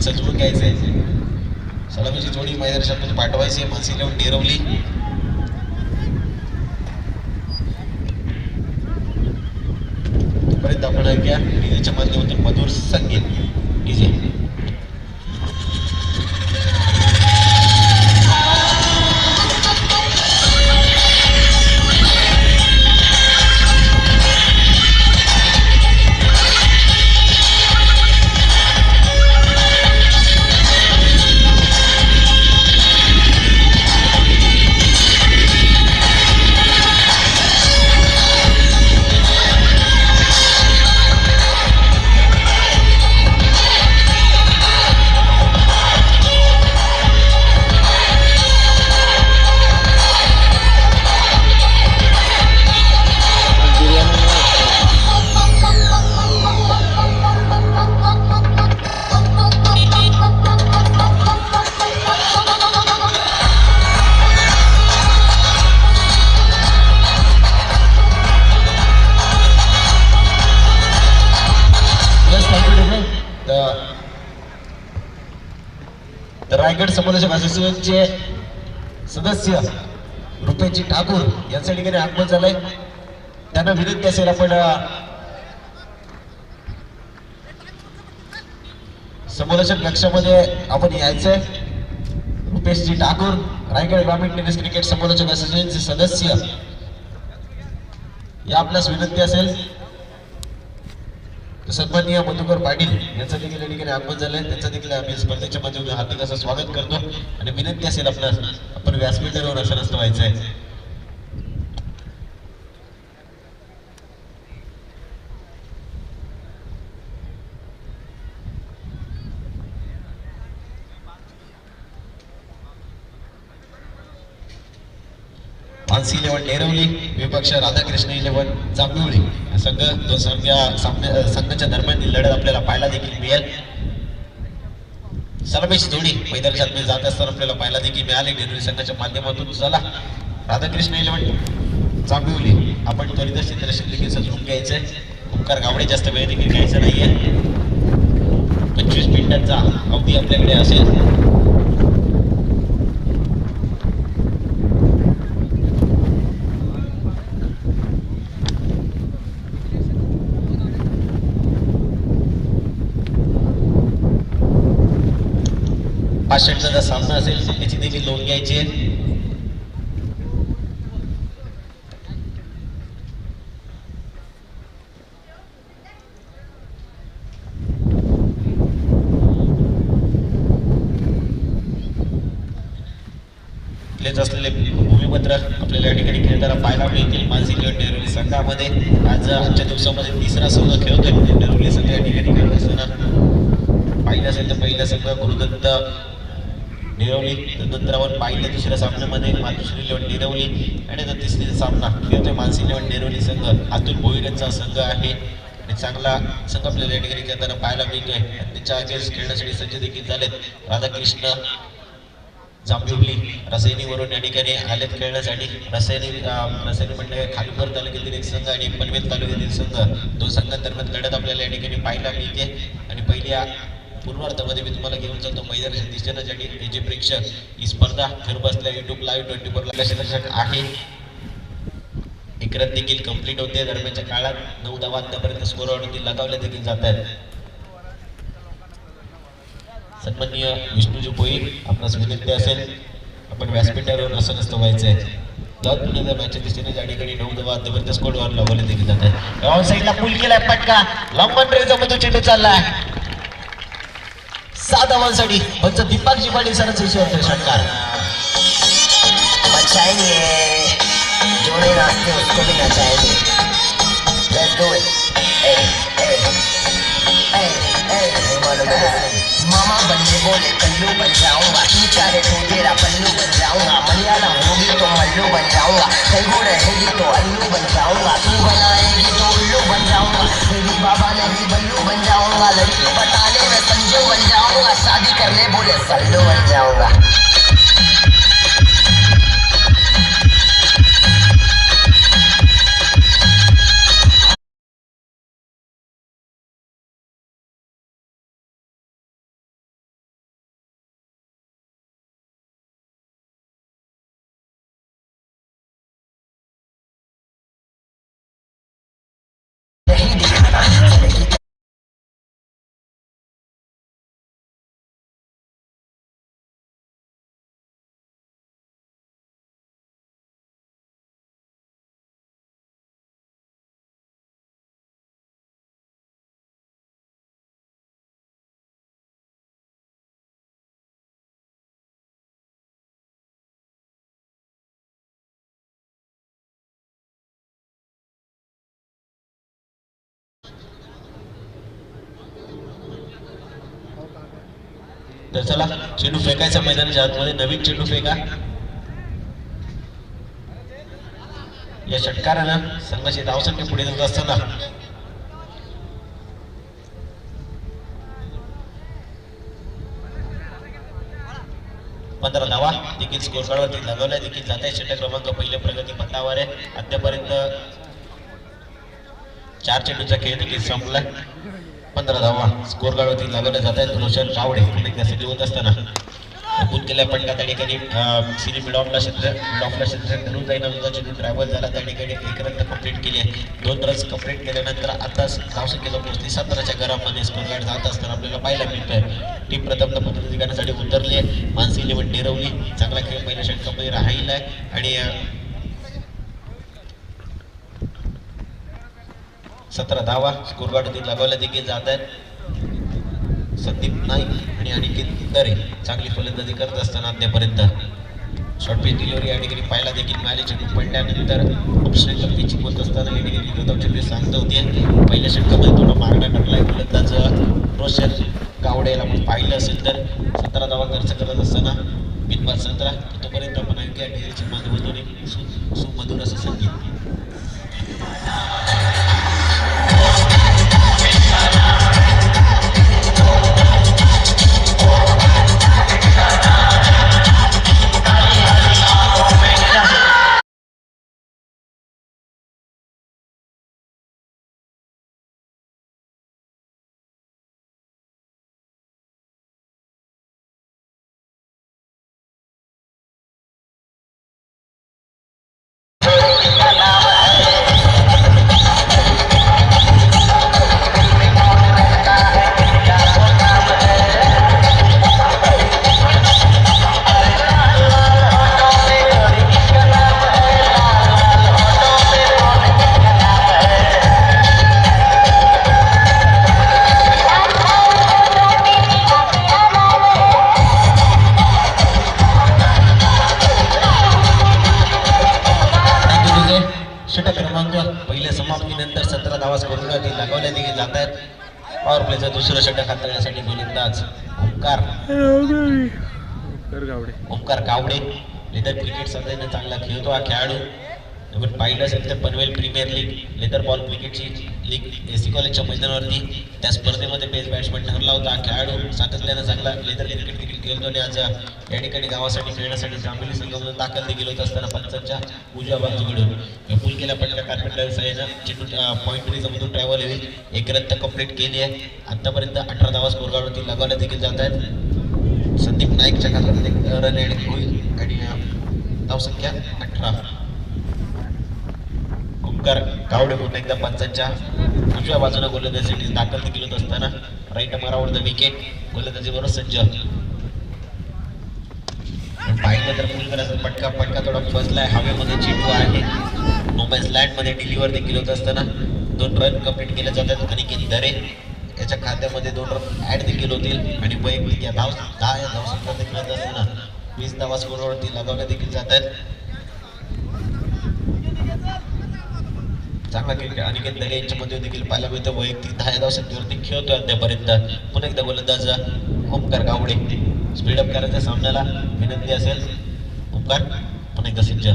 सजवून घ्यायचंय. सलामीची जोडी मैदानात पाठवायची. मानसी लेवून डेरवली. तोपर्यंत आपण ऐकूया डीजेच्या माध्यमातून मधुर संगीत. डीजे रायगड समोरच्या असोसिएशनचे सदस्य रुपेशजी ठाकूर यांच्या ठिकाणी आगमन झालंय. त्यांना विनंती असेल आपण समोरच्या कक्षामध्ये आपण यायचंय. रुपेशजी ठाकूर रायगड ग्रामीण टेनिस क्रिकेट समोरच्या असोसिएशनचे सदस्य या आपल्यास विनंती असेल. सन्माननीय मधुकर पाटील यांचं देखील या ठिकाणी आगमन झालंय. त्यांचं देखील आम्ही स्पर्धेच्या माध्यमातून हार्दिक असं स्वागत करतो आणि विनंती असेल आपल्यास आपण व्यासपीठावर आसनस्थ व्हायचंय. मानसी 11 डेरवली विपक्ष राधाकृष्ण 11 जांभिवली. संघ संघाच्या दरम्यान लढत आपल्याला पाहायला देखील मिळेल. सलामीची जोडी मैदानात जात असताना आपल्याला पाहायला देखील मिळाली डेरवली संघाच्या माध्यमातून. चला राधाकृष्ण 11 जांभिवली आपण त्वरित क्षेत्रक्षेत्र देखील सजवून घ्यायचंय. ओंकार गावडे जास्त वेळ देखील घ्यायचा नाहीये. 25 मिनिटांचा अवधी आपल्याकडे असेल. पाषाणचा सामना असेल त्याची देखील नोंद घ्यायची आहे. असलेले भूमिपत्र आपल्याला या ठिकाणी खेळताना पाहायला मिळतील. मानसी डेरवली संघामध्ये आजच्या दिवसामध्ये तिसरा संघ खेळतोय. डेरवली संघ या ठिकाणी खेळत असताना पाहिलं असेल तर पहिला संघ गुरुदत्त डेरवली. नंतर आपण पाहिलं दुसऱ्या सामन्यामध्ये मातुश्री 11 डेरवली आणि आता तिसरा सामना खेळतोय मानसी 11 डेरवली संघ. अतुल भोईर यांचा संघ आहे आणि चांगला संघ आपल्याला या ठिकाणी खेळताना पाहायला मिळतोय. त्यांच्या अगेन्स्ट खेळण्यासाठी सज्ज देखील झालेत. राधाकृष्ण जांभिवली रसायनीवरून या ठिकाणी आलेत खेळण्यासाठी. रसायनी म्हणजे खालीवर तालुक्यातील एक संघ आणि पनवेल तालुक्यातील संघ. दोन संघांदरम्यान लढत आपल्याला या ठिकाणी पाहायला मिळते. आणि पहिल्या पूर्वार्धामध्ये मी तुम्हाला घेऊन जातो मैदानाच्या दिसण्यासाठी. जे प्रेक्षक ही स्पर्धा घर बसल्या YouTube लाईव्ह 24 क्षेत्रक्षक आहे. एक रन देखील कंप्लीट होते. दरम्यानच्या काळात 9 धावा आतापर्यंत स्कोरवरती लगावल्या देखील जात आहेत. सन्माननीय विष्णूजी भोईर आपणास विनंती असेल आपण व्यासपीठावर आसनस्थ व्हायचंय. पुण्याच्या मॅचच्या दिशेने या ठिकाणी 9 धावा आतापर्यंत स्कोरवर लावले देखील जात आहेत. ऑन साईडला पुल केलाय फटका. लांबन रेंजचा मधून चेंडू चाललाय 7 धावांसाठी. पंच दीपकजी पाटील सरांचे षटकार. बचाएंगे जोड़े रास्ते उसको भी नचाएंगे. Let's do it. मामा बल्ले बोले कल्लू बन जाऊंगा. तू चाहे तो तेरा पल्लू बन जाऊंगा. मलयालम होगी तो मल्लू बन जाऊंगा. तेलुगु रहेगी तो अल्लू बन जाऊंगा. तू बनाएगी तो उल्लू बन जाऊंगा. मेरी बाबा ने भी बल्लू बन जाऊंगा. लड़की पटाने में संजू बन जाऊंगा. शादी करने बोले सल्लू बन जाऊंगा. तर चला चेंडू फेकायचा मैदानाच्या आतमध्ये, नवीन चेंडू फेका. या षटकारानं संघाची धावसंख्या पुढे जात असताना 15 धावा देखील स्कोर कार्डवरती लगावल्या देखील जात आहे. षटक क्रमांक पहिले प्रगती पथावर आहे. अद्यापर्यंत 4 चेंडूचा खेळ देखील संपलाय. 15 धावा स्कोर कार्डवरती लगावल्या जात आहेत. रोशन कावडे पुढे होत असताना बूट केल्या पटका त्या ठिकाणी सिरी मिड ऑफला क्षेत्र धरून जाईना चेंडू ट्रॅव्हल झाला त्या ठिकाणी एक रन कंप्लीट केली आहे. 2 रन्स कंप्लीट केल्यानंतर आता धावसंख्येला पोहोचली 17च्या घरामध्ये. स्कोर कार्ड जात असताना आपल्याला पाहायला मिळतोय टीम प्रथम पद्धती करण्यासाठी उतरली आहे. मानसी इलेव्हन डेरवली चांगला खेळ पहिल्या षटकामध्ये राहिला आहे आणि 17 धावा स्कोर कार्डवरती लगावल्या देखील जात आहेत. संदीप नाईक आणि अनिकेत दरे चांगली फलंदाजी करत असताना अद्यापर्यंत शॉर्ट पिच डिलिव्हरी या ठिकाणी पाहायला देखील मिळाली. चेंडू पडल्यानंतर ऑप्शनल पिचिंग होत असताना या ठिकाणी विरोधाची सांगता होती. पहिल्या षटकामध्ये थोडा मागणा टाकलाय फलंदाज रोशन कावडेला आपण पाहिलं असेल तर 17 धावा खर्च करत असताना बिनबाद संत्रा. तोपर्यंत आपण ऐकूया डेरीची माध्यमातून सुमधुर असं संगीत. षटक क्रमांक पहिल्या समाप्तीनंतर 17 धावा स्कोरवरती लगावल्या देखील जात आहेत. पॉवर प्लेचं दुसरं षटक हाताळण्यासाठी गोलंदाज ओमकार कावडे लेदर क्रिकेट संघाने चांगला खेळतो हा खेळाडू. आपण पाहिलं असेल तर Panvel premier league leather ball क्रिकेटची लीग एसी कॉलेजच्या मैदानावरती त्या स्पर्धेमध्ये बेस्ट बॅट्समन ठरला होता हा खेळाडू. सातत्यानं चांगला लेदर क्रिकेट देखील खेळतो आणि आज या ठिकाणी गावासाठी खेळण्यासाठी जांभोली संघामधून दाखल देखील होत असताना पंचांच्या उजव्या बाजूकडून पूल केल्या पटल्या कार्पेंटर साहेब चेंडू पॉईंट रिझमधून ट्रॅव्हल होईल. एक रन कंप्लीट केली आहे. आतापर्यंत 18 धावा स्कोर कार्डवरती लगावल्या देखील जात आहेत. संदीप नाईकच्या खात्यामध्ये रन ॲड होईल आणि धावसंख्या 18. ओमकार कावडे पुन्हा एकदा पंचांच्या उजव्या बाजूला गोलंदाजीसाठी दाखल देखील होत असताना राईट मारावर द विकेट गोलंदाजीबरोबर सज्ज. पाहिलं तर फुलकराचा पटका थोडा फसलाय. हवेमध्ये चेंडू आहे. मुंबई लँडमध्ये डिलिव्हर देखील होत असताना 2 रन कंप्लीट केले जातात. अनिकेत दरे याच्या खात्यामध्ये 2 रन ॲड देखील होतील आणि वैयक्तिक या धावसंख्या देखील होत असताना 20 धावा स्कोरवरती लगावल्या देखील जात आहेत. चांगला क्रिकेट अनिकेत दरे यांच्यामध्ये देखील पाहायला मिळतं. वैयक्तिक 10 धावसंख्येवरती खेळतोय अद्यापर्यंत. पुन्हा एकदा गोलंदाज ओमकार कावडे स्पीडअप करायच्या सामन्याला विनंती असेल. ओमकार पुन्हा एकदा सिंच त्या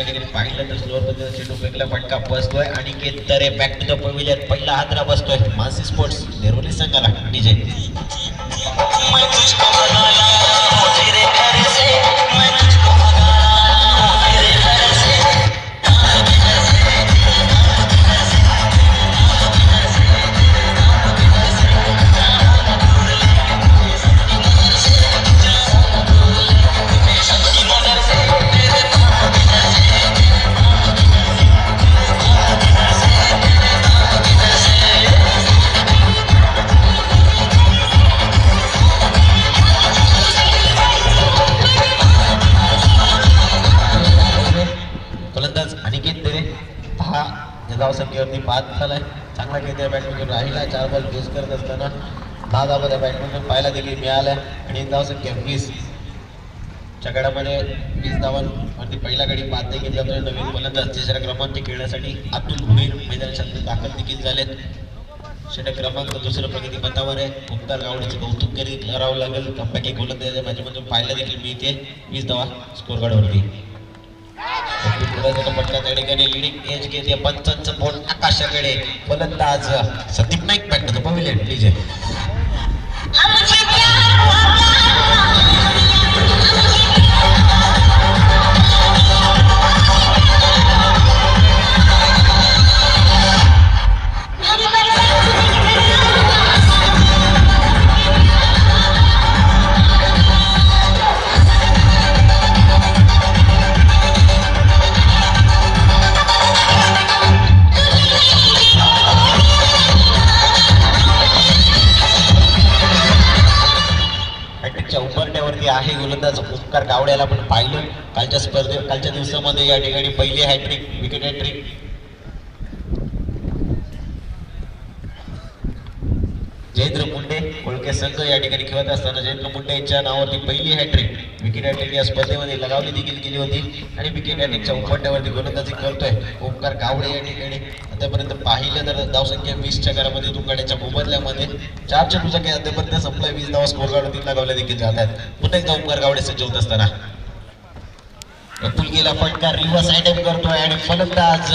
ठिकाणी पाहिलं तर स्लोअर पद्धतीने चेंडू फेकला फटका बसतोय. अनिकेत दरे बॅक टू द पवेलियन पहिला हादरा बसतोय. मानसी स्पोर्ट्स देरोली संघाला डीजे धावसंख्येवरती 5 झालाय. चांगला खेळत्या बॅटमधून राहिला. 4 बॉल फेस करत असताना 10 धावा बॅटमधून पाहायला देखील मिळाल्या आणि धावसंख्या 20 च्या गडामध्ये 20 धावांवरती पहिला गडी 5 देखील जातोय. नवीन फलंदाज तिसऱ्या क्रमांकाचे खेळण्यासाठी अतुल भुईर मैदानाच्या दाखल देखील झालेत. षटक क्रमांक दुसरं प्रगती पथावर आहे. ओंकार गावडेचं कौतुक करावं लागेल. कमबॅक गोलंदाजाच्या माझ्यामधून पाहायला देखील मिळते. 20 धावा स्कोर कार्डवरती. पटका त्या ठिकाणी लिडिंग एज घेते. पंचांचं बोट आकाशाकडे. फलंदाज Sandeep Naik back to the pavilion please. उंबरट्यावरती आहे गोलंदाज ओंकार गावड्याला आपण पाहिलं कालच्या दिवसामध्ये या ठिकाणी पहिली hattrick wicket hattrick. Jayendra Munde Kolke संघ या ठिकाणी खेळत असताना जयेंद्र मुंडे यांच्या नावावरती पहिली हॅट्रिक विकेट हॅट्रिक या स्पर्धेमध्ये लगावली देखील गेली होती आणि विकेट हॅट्रिकच्या उंबरट्यावरती गोलंदाजी करतोय ओंकार गावडे या ठिकाणी. आतापर्यंत पाहिलं तर धावसंख्या 20च्या घरामध्ये तुंगाड्याच्या मोबदल्यामध्ये 4 चेंडूचा खेळ आतापर्यंत संपलाय. 20 धावा स्कोर कार्डवरती लगावल्या देखील जात आहेत. पुन्हा एकदा ओंकार गावडे सज्ज होत असताना पुलगीला फटका रिव्हर्स अटॅक करतोय आणि फलंदाज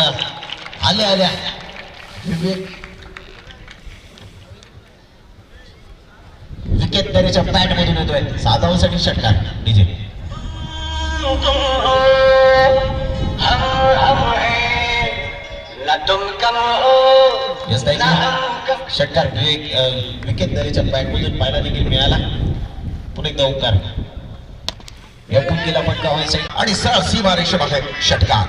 आल्या विकेट दरीच्या बॅट मधून येतोय. 6 धावांसाठी षटकार डीजे. षटकार विकेट दरीच्या बॅट मधून पाहायला देखील मिळाला. पुन्हा एकदा ओंकार या पुलगीला फटका व्हायचा आणि सरळ सीमारेषेबाहेर षटकार.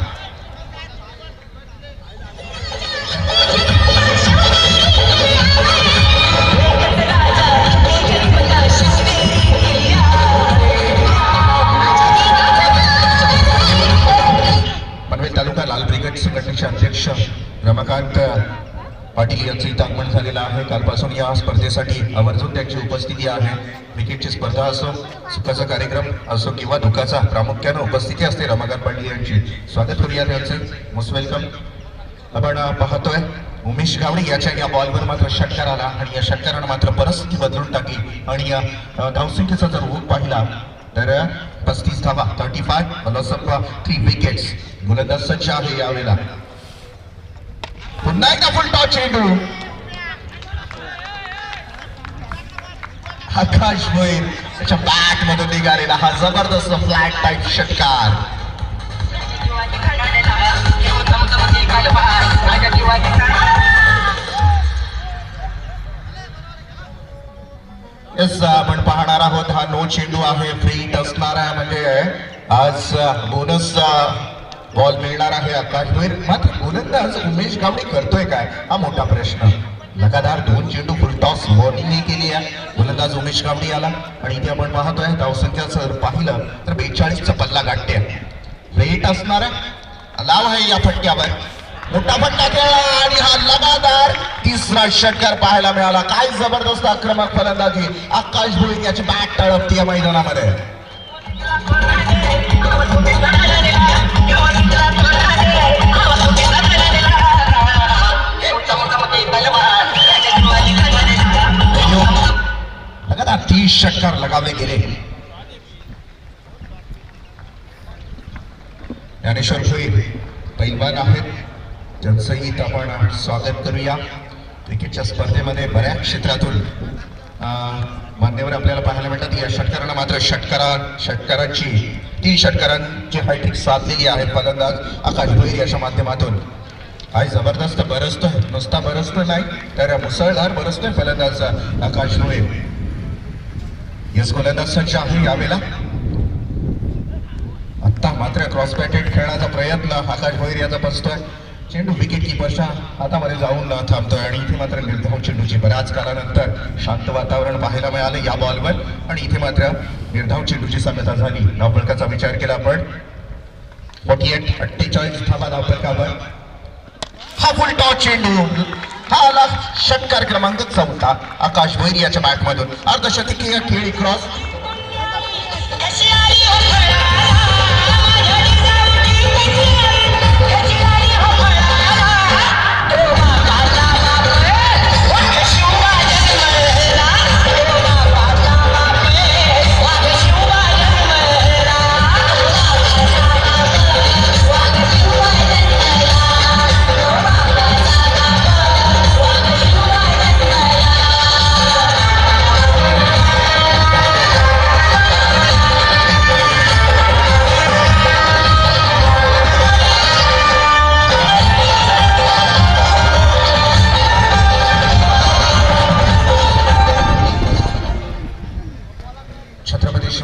तालुका लाल ब्रिगेड संघटनेचे अध्यक्ष रमाकांत पाटील यांचं इथं आगमन झालेलं आहे. कालपासून या स्पर्धेसाठी आवर्जून त्यांची उपस्थिती आहे. क्रिकेटची स्पर्धा असो, सुखाचा कार्यक्रम असो किंवा दुःखाचा, प्रामुख्यानं उपस्थिती असते रमाकांत पाटील यांची. स्वागत करूया त्यांचे. Most welcome. आपण पाहतोय उमेश गावडे याच्या या बॉलवर मात्र षटकार आला आणि या षटकारानं मात्र परिस्थिती बदलून टाकली आणि या धावसंख्येचा जर ओघ पाहिला तर 35 धावा 35 लॉस ऑफ 3 विकेट्स. गोलंदाज सज्ज आहे यावेळेला. पुन्हा एकदा फुल टॉस चेंडू. आकाश भोईर त्याच्या बॅट मधून निघालेला हा जबरदस्त फ्लॅट टाईप षटकार. आपण पाहणार आहोत हा नो चेंडू आहे. फ्री हिट असणार आहे म्हणजे आज बोनस बॉल मिळणार आहे आकाश भोईर. मात्र गोलंदाज उमेश गावडे करतोय काय हा मोठा प्रश्न. लगातार 2 चेंडू फुल टॉस वॉर्निंग केली आहे गोलंदाज उमेश गावडे आला आणि इथे आपण पाहतोय धावसंख्या जर पाहिलं तर 42चा पल्ला गाठते. रेट असणार लाव आहे या फटक्यावर. मोठा फटका खेळला आणि हा लगातार 3रा षटकार पाहायला मिळाला. काय जबरदस्त आक्रमक फलंदाजी. आकाश भोईर याची बॅट तळपती या मैदानामध्ये. लगातार 30 षटकार लगावले गेले. ज्ञानेश्वर भोईर पैलवान आहेत त्यांचंही आपण स्वागत करूया. क्रिकेटच्या स्पर्धेमध्ये बऱ्याच क्षेत्रातून मान्यवर आपल्याला पाहायला मिळतात. या षटकारांना मात्र षटकारांची 3 षटकारांची हॅट्रिक साधलेली आहे फलंदाज आकाश भोईर याच्या माध्यमातून. काय जबरदस्त बरसतोय. नुसता बरसतो नाही तर मुसळधार बरसतोय फलंदाज आकाश भोईर. यस गोलंदाज सज्ज आहे यावेळेला. आता मात्र क्रॉस बॅटेड खेळण्याचा प्रयत्न आकाश भोईर याचा बसतोय. चेंडू विकेट किपरच्या हातामध्ये जाऊन थांबतोय आणि इथे मात्र निर्धाव चेंडूची बऱ्याच काळानंतर शांत वातावरण पाहायला मिळालं या बॉलवर आणि इथे मात्र निर्धाव चेंडूची सांगता झाली. धावफलकाचा विचार केला आपण 48 धावा धावफलकावर. हा फुल टॉस चेंडू हा आला षटकार क्रमांक 14 आकाश भोईर याच्या बॅटमधून. अर्धशतकीय खेळी क्रॉस.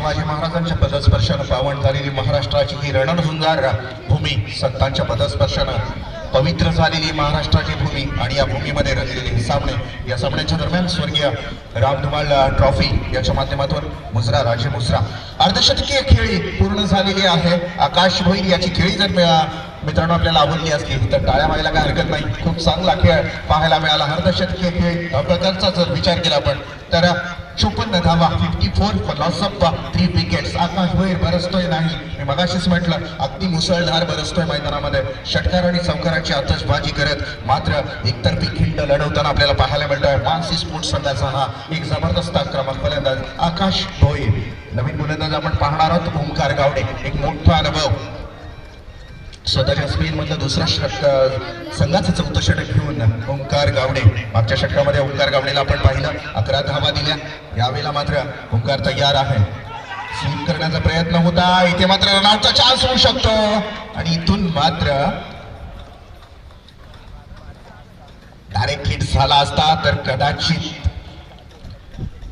शिवाजी महाराजांच्या पदस्पर्शानं पावन झालेली महाराष्ट्राची ही रणझुंजार भूमी, संतांच्या पदस्पर्शानं पवित्र झालेली महाराष्ट्राची भूमी आणि या भूमीमध्ये रंगलेले हे सामने, या सामन्याच्या दरम्यान स्वर्गीय रामधुमाळ ट्रॉफी याच्या माध्यमातून मुजरा राजे मुजरा अर्धशतकीय खेळी पूर्ण झालेली आहे. आकाश भोईर याची खेळी जर मित्रांनो आपल्याला आवडली असली तर टाळ्या व्हायला काय हरकत नाही. खूप चांगला खेळ पाहायला मिळाला. अर्धशतकीय खेळ प्रकारचा जर विचार केला आपण तर 54 धावा, 54 फॉर लॉस ऑफ 3 विकेट्स. आकाश भोईर बरसतोय नाही, मी मगाशीच म्हटलं अगदी मुसळधार बरसतोय मैदानामध्ये. षटकार आणि चौकाराची आतषबाजी करत मात्र एकतर्फी खिंड लढवताना आपल्याला पाहायला मिळतोय मानसी स्पोर्ट्स संघाचा हा एक जबरदस्त आक्रमक फलंदाज आकाश भोईर. नवीन गोलंदाज आपण पाहणार आहोत ओंकार गावडे. एक मोठा अनुभव, स्वतःच्या स्पेन मधलं दुसरा षटक, संघाचं 4थं षटक घेऊन ओंकार गावडे. मागच्या षटकामध्ये ओंकार गावडेला आपण पाहिलं 11 धावा दिल्या. यावेळेला मात्र ओंकार तयार आहे. स्वीप करण्याचा प्रयत्न होता, इथे मात्र रनआउटचा चान्स होऊ शकतो आणि इथून मात्र डायरेक्ट हिट झाला असता तर कदाचित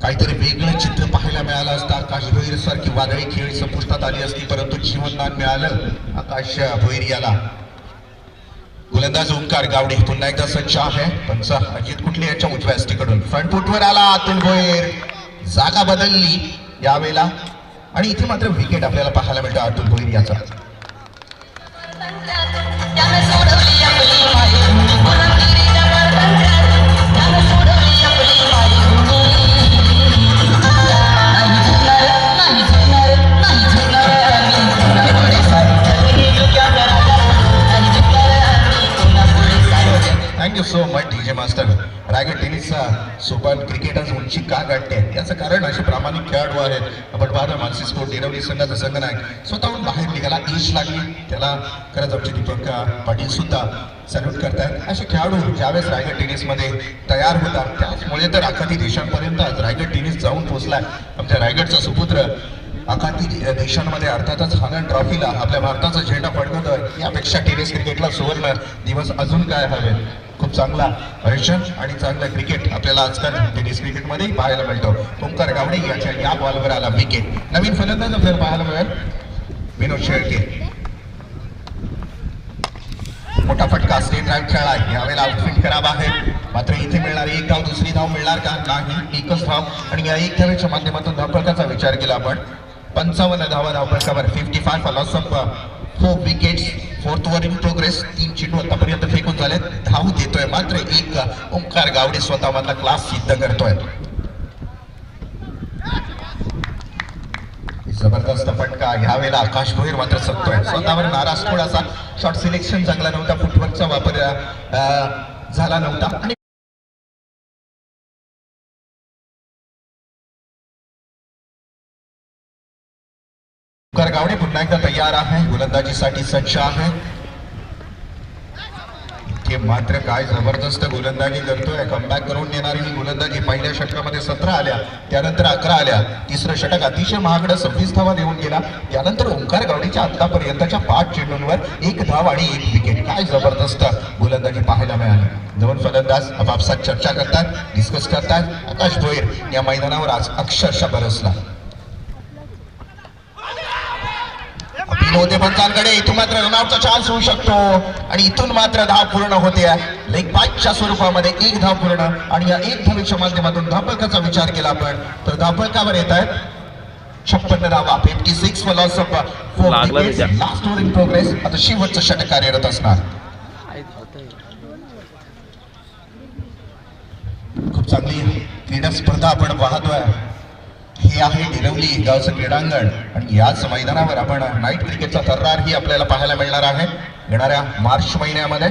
काहीतरी वेगळं चित्र पाहायला मिळालं असतं. आकाश भोईर सारखी वादळी खेळी संपुष्टात आली असती, परंतु जीवनदान मिळालं आकाश भोईर याला. गोलंदाज ओंकार गावडे पुन्हा एकदा सज्ज आहे. पंच अजित कुटले याच्या उजव्या हस्तीकडून फ्रंट फुटवर आला अतुल भोईर. जागा बदलली यावेळेला आणि इथे मात्र विकेट आपल्याला पाहायला मिळतं अतुल भोईर याचा. Thank you so much DJ master. Raigad टेनिसचा सोपान क्रिकेट आज उंची का गाठते याचं कारण असे प्रामाणिक खेळाडू आहेत. आपण पाहतो मानसी स्पोर्ट डेरवली संघाचा संघनायक स्वतःहून बाहेर निघाला, ईश लागली त्याला. खरंच आमचे दीपक पाटील सुद्धा सल्यूट करतात. असे खेळाडू ज्यावेळेस रायगड टेनिसमध्ये तयार होतात त्याचमुळे तर आखाती देशांपर्यंत आज रायगड टेनिस जाऊन पोहोचलाय. आमच्या रायगडचा सुपुत्र आखाती देशांमध्ये अर्थातच हानन ट्रॉफीला आपल्या भारताचा झेंडा फडकवतोय. यापेक्षा टेनिस क्रिकेटला सुवर्ण दिवस अजून काय हवे. खूप चांगला रशन आणि चांगलं क्रिकेट आपल्याला आजकाल टेनिस क्रिकेटमध्येही पाहायला मिळतो. ओंकार गावडे याच्या या बॉलवर आला विकेट. नवीन फलंदाज आपल्याला पाहायला मिळेल विनोद शेळके. मोठा फटका स्ट्रेट ड्राईव्ह खेळला. यावेळेला आउटफिट खराब आहे, मात्र इथे मिळणारी एक धाव दुसरी धाव मिळणार का? नाही, एकच धाव. आणि या एक धावेच्या माध्यमातून धावफलकाचा विचार केला आपण 55 धावा धावफलकावर. 55 for loss of 4 wickets. 4th over in progress. 3 चेंडू आतापर्यंत फेकून झालेत. धाव देतोय मात्र एक ओंकार गावडे स्वतः मधला क्लास सिद्ध करतोय. जबरदस्त फटका. यावेळेला आकाश भोईर मात्र सकतोय. स्वतःवर नाराज, थोडासा शॉट सिलेक्शन चांगला नव्हता, फुटवर्कचा वापर झाला नव्हता. आणि ओंकार गावडे पुन्हा एकदा तयार आहे, गोलंदाजीसाठी सज्ज आहे. इथे मात्र काय जबरदस्त गोलंदाजी करतोय. कमबॅक करून देणारी ही गोलंदाजी. पहिल्या षटकामध्ये 17 आल्या, त्यानंतर 11 आल्या. तिसरं षटक अतिशय महागडं 26 धावा देऊन गेला. त्यानंतर ओंकार गावडेच्या आतापर्यंतच्या 5 चेंडूंवर 1 धाव आणि 1 विकेट. काय जबरदस्त गोलंदाजी पाहायला मिळाली. दोन फलंदाज आपापसात चर्चा करतात, डिस्कस करतात. आकाश भोईर या मैदानावर आज अक्षरशः बरसला. होते पंचांकडे. इथून मात्र रनआउटचा चान्स होऊ शकतो आणि इथून मात्र धाव पूर्ण होते. लेग बाईटच्या स्वरूपामध्ये 1 धाव पूर्ण. आणि या 1 धावेच्या माध्यमातून धावफलकाचा विचार केला आपण तर धावफलकावर येत आहेत 56 धावा. 56 for loss of 4 wickets. Last over in progress. आता शेवटचं षटक कार्यरत असणार. खूप चांगली क्रीडा स्पर्धा आपण पाहतोय. हे आहे डिरवली गावचं क्रीडांगण आणि याच मैदानावर आपण नाईट क्रिकेटचा थर्रार ही आपल्याला पाहायला मिळणार आहे येणाऱ्या मार्च महिन्यामध्ये.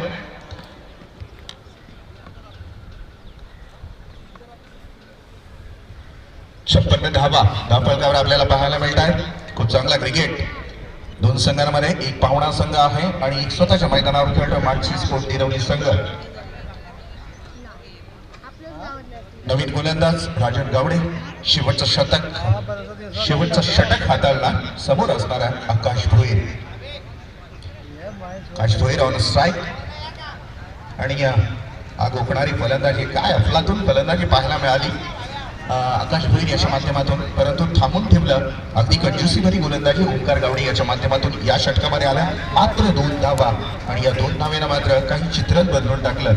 छप्पन्न धावा धावफलकावर आपल्याला पाहायला मिळत आहे. खूप चांगला क्रिकेट. दोन संघांमध्ये एक पाहुणा संघ आहे आणि एक स्वतःच्या मैदानावर खेळतो मानसी स्पोर्ट डिरवली संघ. नवीन गोलंदाज राजन गावडे. शेवटचं षटक हाताळला. समोर असणारा आकाश भोईर. आकाश भोईर ऑन स्ट्राईक. आणि आग ओकणारी फलंदाजी. काय अफलातून फलंदाजी पाहायला मिळाली. आकाश भोईर याच्या माध्यमातून, परंतु थांबून ठेवलं. अगदी कंजूसीभरी गोलंदाजी ओंकार गावडे याच्या माध्यमातून या षटकामध्ये आला. मात्र 2 धावा आणि या 2 धावेनं मात्र काही चित्रच बदलून टाकलं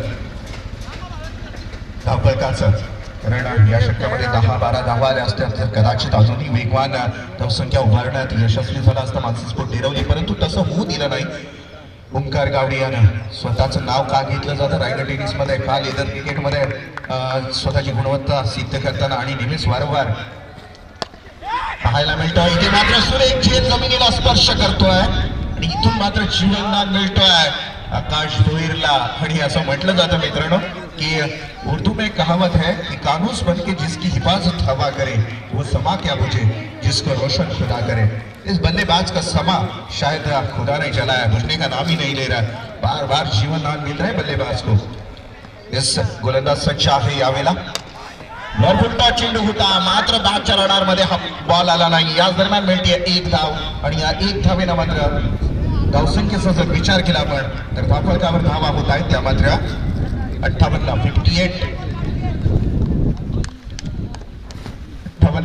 धावफलकाचं. कारण या षटकामध्ये 10-12 धावा आल्या असत्या तर कदाचित अजूनही वेगवान धावसंख्या उभारण्यात यशस्वी झाला असता मानसी स्पोर्ट डेरवली, परंतु तसं होऊ दिलं नाही. ओंकार गावडे यानं स्वतःचं नाव का घेतलं जातं रायगड टेनिसमध्ये, का लेदर क्रिकेटमध्ये स्वतःची गुणवत्ता सिद्ध करताना आणि नेहमीच वारंवार पाहायला मिळतोय. इथे मात्र सुरेख झेल जमिनीला स्पर्श करतोय आणि इथून मात्र जीवनदान मिळतोय आकाश भोईरला. आणि असं म्हटलं जातं मित्रांनो कि उर्दू में कहावत है कि कानूस बन के जिसकी हिफाजत हवा करे वो समा क्या बुझे जिसको रोशन खुदा करे. इस बल्लेबाज का समा शायद खुदा नहीं जलाया, बुझने का नाम ही नहीं ले रहा. बार बार जीवन दान मिल रहा है बल्लेबाज को. इस गोलंदाज सज्ज आहे यावेळेला. नॉर्फुलटा चेंडू होता मात्र बॅटच्या रडार मध्ये हा बॉल आला नाही. याच दरम्यान मिळते 1 धाव आणि या 1 धावेनं मात्र धावसंख्येचा जर विचार केला आपण तर धावफलकावर धावा होत आहेत त्या मात्र 58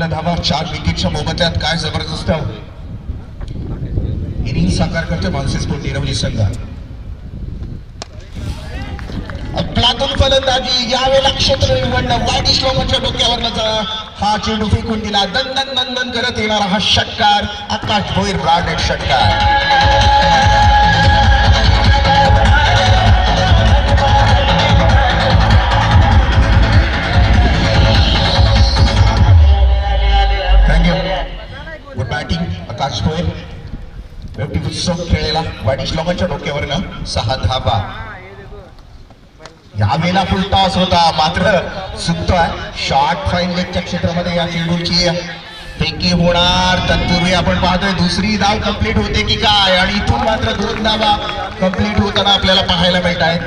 धावा 4 विकेटच्या मोबदल्यात. काय जबरदस्त इनिंग साकार करते मानसी स्पोर्ट डेरवली संघ. अफलातून फलंदाजी यावेळेला क्षेत्र निवडलं. वाईट श्लोकाच्या डोक्यावर हा चेंडू फेकून दिला. दंदन दंदन करत येणारा हा षटकार आकाश भोईर ब्रॉडनेट षटकार. गुड बॅटिंग आकाश भोईर. ब्युटिफुल स्ट्रोक खेळलेला वाईट श्लोकाच्या डोक्यावरनं 6 धावा. यावेळेला फुल टॉस होता मात्र चुकतोय. शॉर्ट फाईन लेगच्या क्षेत्रामध्ये या चेंडूची फेकी होणार. तत्पूर्वी आपण पाहतोय दुसरी धाव कंप्लीट होते की काय आणि इथून मात्र 2 धावा कंप्लीट होताना आपल्याला पाहायला मिळत आहे.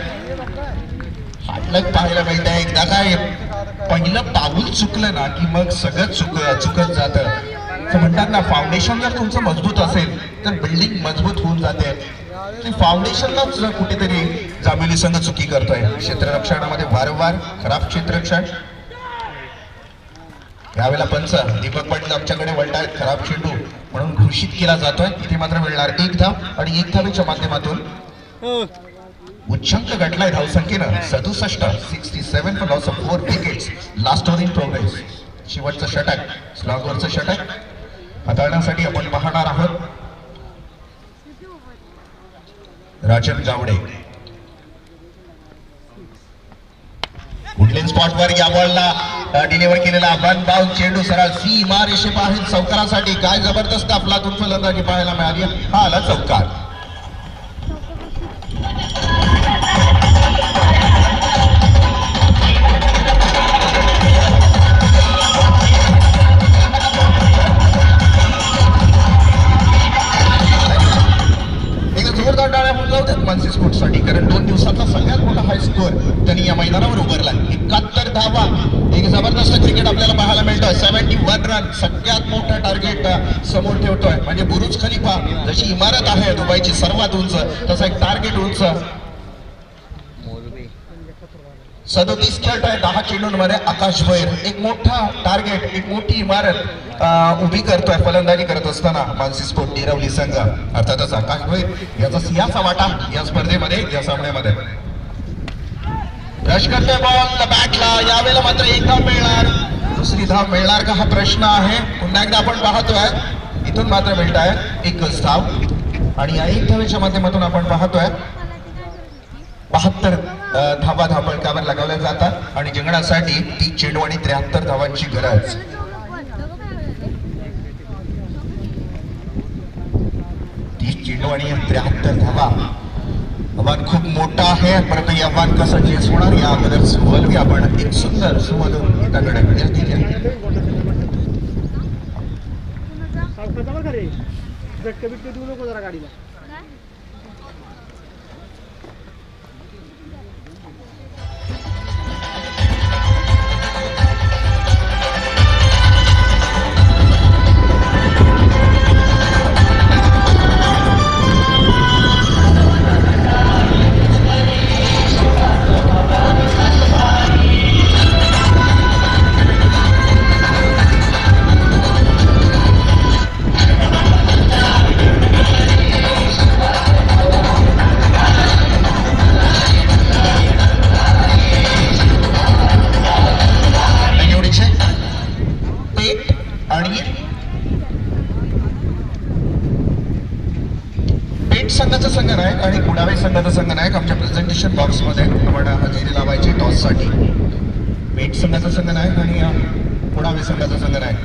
हाटलक पाहायला मिळत आहे. एकदा काय पहिलं पाऊल चुकलं ना की मग सगळं चुकत जातं. म्हणतात ना फाउंडेशन जर तुमचं मजबूत असेल तर बिल्डिंग मजबूत होऊन जाते. फाउंडेशनलाच कुठेतरी जांभेली संघ चुकी करतोय. क्षेत्ररक्षणामध्ये वारंवार खराब क्षेत्ररक्षण. यावेळेला पंच दीपक पाटील आमच्याकडे वळतायत. खराब चेंडू म्हणून घोषित केला जातोय. इथे मात्र मिळणार 1 धाव आणि 1 धावेच्या माध्यमातून उच्चांक गाठलाय धावसंख्येनं 67 for loss of 4 wickets. Last over in progress. शेवटचं षटक स्लॉगवरचं षटक हाताळण्यासाठी आपण पाहणार आहोत राजन गावडे. वुडलँड स्पॉटवर या बॉलला डिलिव्हर केलेला वन बाउंस चेंडू सरळ सीमा रेषेबाहेर चौकारासाठी. काय जबरदस्त अफलातून फलंदाजी पाहायला मिळाली. हा आला चौकार. मानसी स्पोर्ट साठी कारण 2 दिवसाचा सगळ्यात मोठा हाय स्कोअर त्यांनी या मैदानावर उभारला. 71 धावा. एक जबरदस्त क्रिकेट आपल्याला पाहायला मिळतोय. 71 रन सगळ्यात मोठं टार्गेट समोर ठेवतोय. म्हणजे बुरुज खलिफा जशी इमारत आहे दुबईची सर्वात उंच तसा एक टार्गेट उंच. 37 खेळतोय 10 चेंडूंमध्ये आकाश भोईर. एक मोठा टार्गेट एक मोठी इमारत उभी करतोय फलंदाजी करत असताना मानसी स्पोर्ट डेरवली संघ. अर्थातच आकाश भोईर याचा सिंहाचा वाटा या स्पर्धेमध्ये या सामन्यामध्ये. रश करतोय बॉल बॅटला. यावेळेला मात्र 1 धाव मिळणार. दुसरी धाव मिळणार का हा प्रश्न आहे. पुन्हा एकदा आपण पाहतोय इथून मात्र मिळत आहे 1च धाव आणि या 1 धावेच्या माध्यमातून आपण पाहतोय 72 धावा धावफलकावर लगावल्या जातात आणि जिंकण्यासाठी 30 चेंडू आणि 73 धावांची गरज. 30 चेंडू आणि 73 धावा. आव्हान खूप मोठं आहे परंतु हे आव्हान कसं चेस होणार या अगोदर वळवी आपण एक सुंदर सुमधुर गीताकडे ठीक आहे. झटके बिटके देऊ नको जरा गाडीला. आणि पेट संघाचा संघनायक आणि कुडावे संघाचा संघनायक आमच्या प्रेझेंटेशन बॉक्स मध्ये आपण हजेरी लावायची टॉस साठी. पेट संघाचा संघनायक आणि कुडावे संघाचा संघनायक.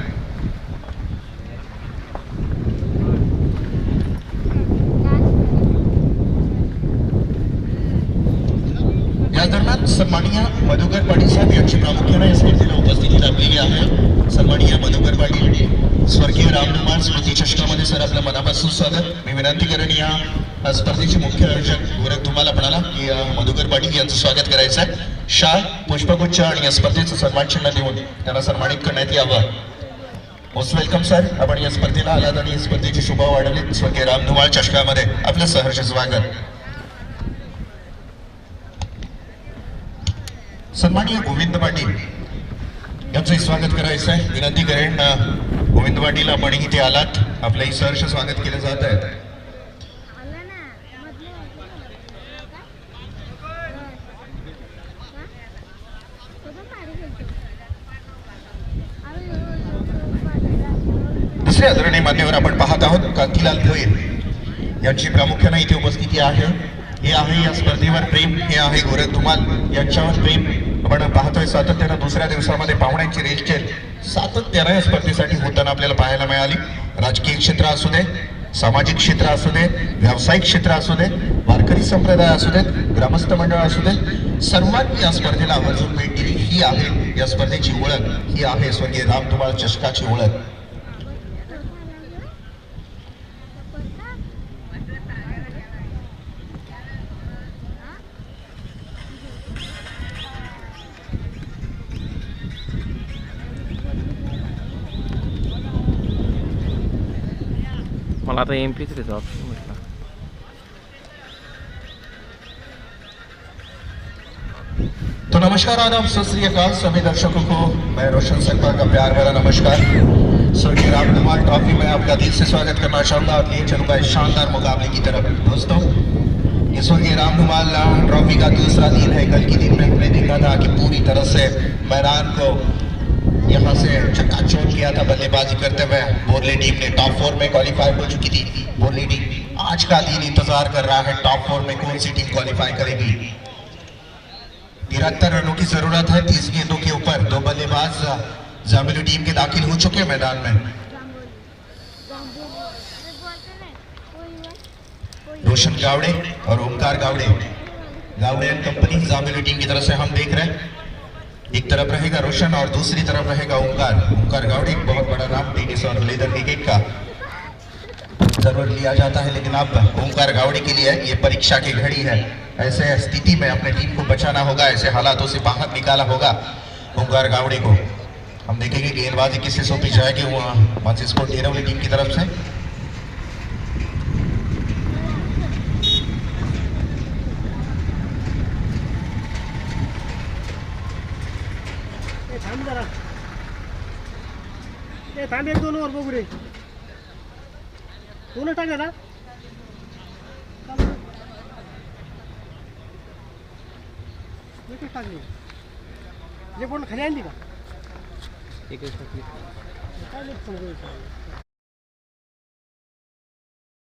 या दरम्यान सन्माननीय मधुकर पाटील साहेब यांची प्रामुख्याने या स्पर्धेला उपस्थिती लाभलेली आहे. सन्माननीय मधुकर पाटील स्वर्गीय रामकुमार स्मृती चषकामध्ये सर आपलं मनापासून स्वागत. मी विनंती करेन या स्पर्धेचे मुख्य आयोजक गोरख धुमाल आपणाला की मधुकर पाटील यांचं स्वागत करायचं आहे. शाल पुष्पगुच्छ आणि या स्पर्धेचं सन्मान चिन्ह देऊन त्यांना सन्मानित करण्यात यावं. Most welcome sir. आपण या स्पर्धेला आलात आणि स्पर्धेची शोभा वाढवली. स्वर्गीय राम धुमाल चषकामध्ये आपलं सहर्ष स्वागत. सन्माननीय गोविंद पाटील यांचंही स्वागत करायचं आहे. विनंती करेन गोविंद पाटील आपण इथे आलात, आपलंही सहर्ष स्वागत केलं जात आहे. दुसरे आदरणीय मान्यवर आपण पाहत आहोत कांतीलाल भोईर यांची प्रामुख्याने इथे उपस्थिती आहे. हे आहे या स्पर्धेवर प्रेम, हे आहे गोरख धुमाल यांच्यावर प्रेम. आपण पाहतोय सातत्यानं दुसऱ्या दिवसामध्ये पाहुण्यांची रेलचेल सातत्यानं या स्पर्धेसाठी होताना आपल्याला पाहायला मिळाली. राजकीय क्षेत्र असू दे, सामाजिक क्षेत्र असू दे, व्यावसायिक क्षेत्र असू दे, वारकरी संप्रदाय असू देत, ग्रामस्थ मंडळ असू दे, सर्वांनी या स्पर्धेला आवर्जून भेट दिली. ही आहे या स्पर्धेची ओळख, ही आहे स्वर्गीय राम धुमाल चषकाची ओळख. मला आता MP3 ऑप्शन म्हटलं. तो नमस्कार, आदाब, सत श्री अकाल सभी दर्शकों को मैं रोशन सरकार का प्यार भरा नमस्कार. स्वर्गीय राम धुमाल ट्रॉफी में आपका दिल से स्वागत करना चाहूंगा और लिए चलूंगा इस शानदार मुकाबले की तरफ. दोस्तों, ये स्वर्गीय राम धुमाल ट्रॉफी का दूसरा दिन है. कल के दिन में हमने देखा था कि पूरी तरह से मैदान को यहाँ से चक्काचौंध किया था बल्लेबाजी करते हुए. बोरली टीम ने टॉप 4 में क्वालिफाई हो चुकी थी. बोरली टीम आज का दिन इंतजार कर रहा है टॉप 4 में कौन सी टीम क्वालिफाई करेगी. 73 रनों की जरूरत है. 30 गेंदों के ऊपर 2 बल्लेबाज जामिली टीम के दाखिल हो चुके हैं मैदान में. रोशन गावड़े और Omkar Gawade and company Jamili team की तरफ से हम देख रहे हैं. एक तरफ रहेगा रोशन और दूसरी तरफ रहेगा ओमकार गावड़े. एक बहुत बड़ा नाम टेनिस और लेदर क्रिकेट का जरूर लिया जाता है, लेकिन अब ओमकार गावड़े के लिए ये परीक्षा की घड़ी है. ऐसे स्थिति में अपने टीम को बचाना होगा, ऐसे हालातों से बाहर निकाला होगा ओमकार गावड़े को. हम देखेंगे गेंदबाजी किससे सौंपी जाएगी मानसी स्पोर्ट डेरवली टीम की तरफ से. थांब, 1-2 ओव्हर बघू रे. दोनच टाकले ना. एकच टाकली. जे कोण खाली आणली का एकच टाकली. काय नाही समजलं.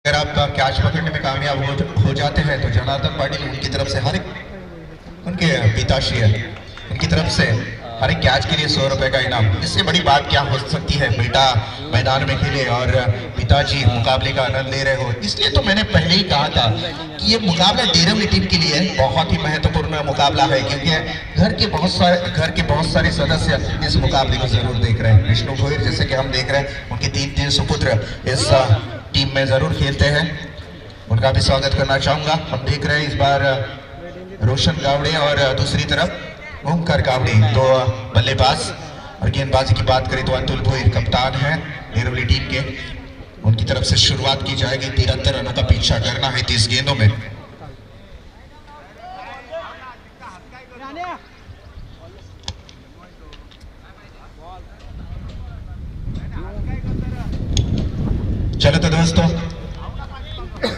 अगर आप कैच पकड़ने में कामयाब हो जाते हैं तो जनार्दन पाटिल उनकी तरफ से हर एक उनके पिताश्री है उनकी तरफ से हर एक कैच के लिए 100 रुपए का इनाम. इससे बड़ी बात क्या हो सकती है. बेटा मैदान में खेले और पिताजी मुकाबले का आनंद ले रहे हो. इसलिए तो मैंने पहले ही कहा था कि ये मुकाबला डेरवली टीम के लिए बहुत ही महत्वपूर्ण मुकाबला है, क्योंकि घर के बहुत सारे सदस्य इस मुकाबले को जरूर देख रहे हैं. विष्णु भोईर जैसे कि हम देख रहे हैं, उनके 3 सुपुत्र इस टीम में जरूर खेलते हैं. उनका भी स्वागत करना चाहूंगा. हम देख रहे हैं इस बार रोशन गावड़े और दूसरी तरफ ओमकार गावड़े, 2 बल्लेबाज. और गेंदबाजी की बात करें तो अतुल भोईर कप्तान है डेरवली टीम के. उनकी तरफ से शुरुआत की जाएगी. 73 रनों का पीछा करना है 30 गेंदों में. चलो तो दोस्तों,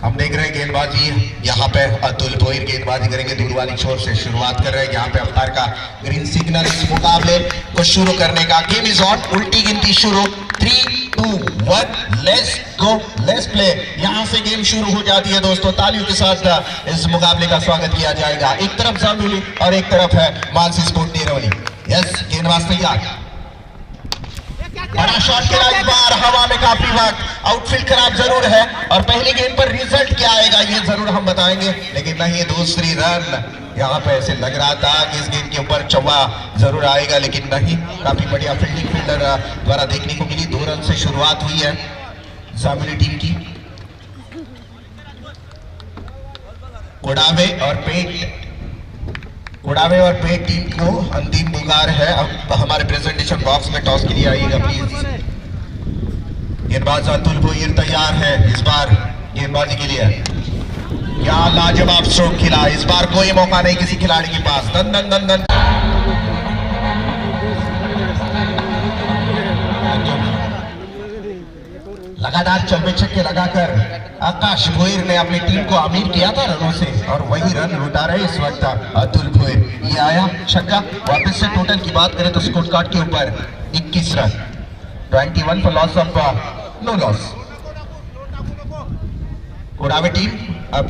हम देख रहे हैं गेंदबाजी यहाँ पे अतुल भोईर गेंदबाजी करेंगे दूर वाली छोर से. शुरुआत कर रहे हैं यहाँ पे अंपायर का ग्रीन सिग्नल इस मुकाबले को शुरू करने का. Game is on. उल्टी गिनती शुरू. 3, 2, 1, लेट्स गो, लेट्स प्ले। यहां से गेम शुरू हो जाती है दोस्तों। तालियों के साथ इस मुकाबले का स्वागत किया जाएगा। एक तरफ जामुली और एक तरफ है मानसी स्पोर्ट डेरवली। यस, गेंदबाज तैयार, बड़ा शॉट खेला इस बार, हवा में काफी वक्त, आउटफील्ड खराब जरूर है और पहली गेंद पर रिजल्ट क्या आएगा ये जरूर हम बताएंगे, लेकिन नहीं, दूसरी रन यहाँ पे ऐसे लग रहा था कि इस गेंद के ऊपर चौवा जरूर आएगा, लेकिन नहीं, काफी बढ़िया फील्डिंग फील्डर द्वारा देखने को मिली। 2 रन से शुरुआत हुई है जामुली टीम की। कोडावे और पेट टीम को अंतिम पुकार है। अब हमारे प्रेजेंटेशन बॉक्स में टॉस के लिए आइएगा प्लीज। गेंदबाज अतुल भोईर तैयार है इस बार गेंदबाजी के लिए। क्या लाजवाब स्ट्रोक खिला, इस बार कोई मौका नहीं किसी खिलाड़ी के पास। दन दन दन दन। लगातार चौबे छक्के लगाकर आकाश भोईर ने अपनी टीम को अमीर किया था रनों से और वही रन लुटा रहे इस वक्त अतुल भोईर। ये आया छक्का। वापस से टोटल की बात करें तो स्कोर कार्ड के ऊपर 21 run, 21 for loss of no loss. Kodave team, अब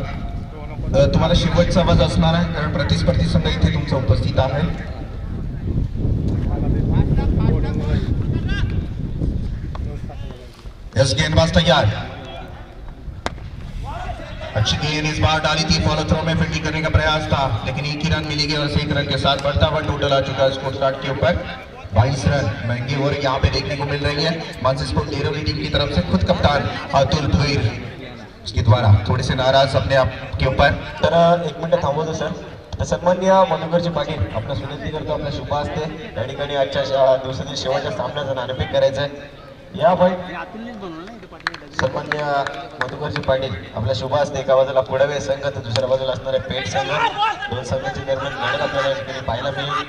तुम्हाला शेवटचा आवाज असणार आहे कारण प्रतिस्पर्धी संघ इथे तुमचा उपस्थित आहे। यस, गेंदबाज तैयार, अच्छी गेंद इस बार डाली थी, फॉलो थ्रो में फील्डिंग करने का प्रयास था, लेकिन एक ही रन मिलेगी और 1 रन के साथ बढ़ता हुआ टोटल आ चुका है स्कोर कार्ड के ऊपर 22 रन। महंगी ओवर यहाँ पे देखने को मिल रही है मानसी स्पोर्ट डेरवली टीम की तरफ से। खुद कप्तान अतुल भोईर उसके द्वारा थोड़े से नाराज अपने आप के ऊपर। तर 1 मिनिट थांबवतो सर। तर सन्माननीय मधुकरजी पाटील, आपण विनंती करतो आपल्या शुभ हस्ते या ठिकाणी आजच्या दिवसातील शेवटच्या सामन्याचं नाणेफेक करायचं आहे। या भाई सन्माननीय मधुकरजी पाटील, आपल्या शुभ हस्ते एका बाजूला पुढावे संघ तर दुसऱ्या बाजूला असणारे पेठ संघ, 2 संघांच्या दरम्यान लढत आपल्याला या ठिकाणी पाहायला मिळेल।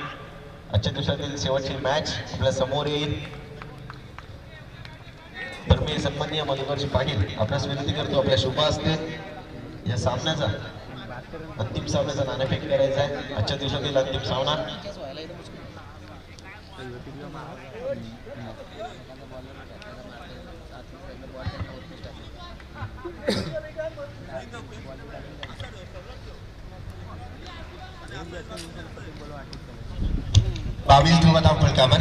आजच्या दिवसातील शेवटची मॅच आपल्या समोर येईल। तर मी सन्माननीय मधुकरजी पाटील आपल्यास विनंती करतो आपल्या शुभ हस्ते या सामन्याचा अंतिम सामन्याचा नाणेफेक करायचा आहे। आजच्या दिवसातील अंतिम सामना बावीस धाव फलकावर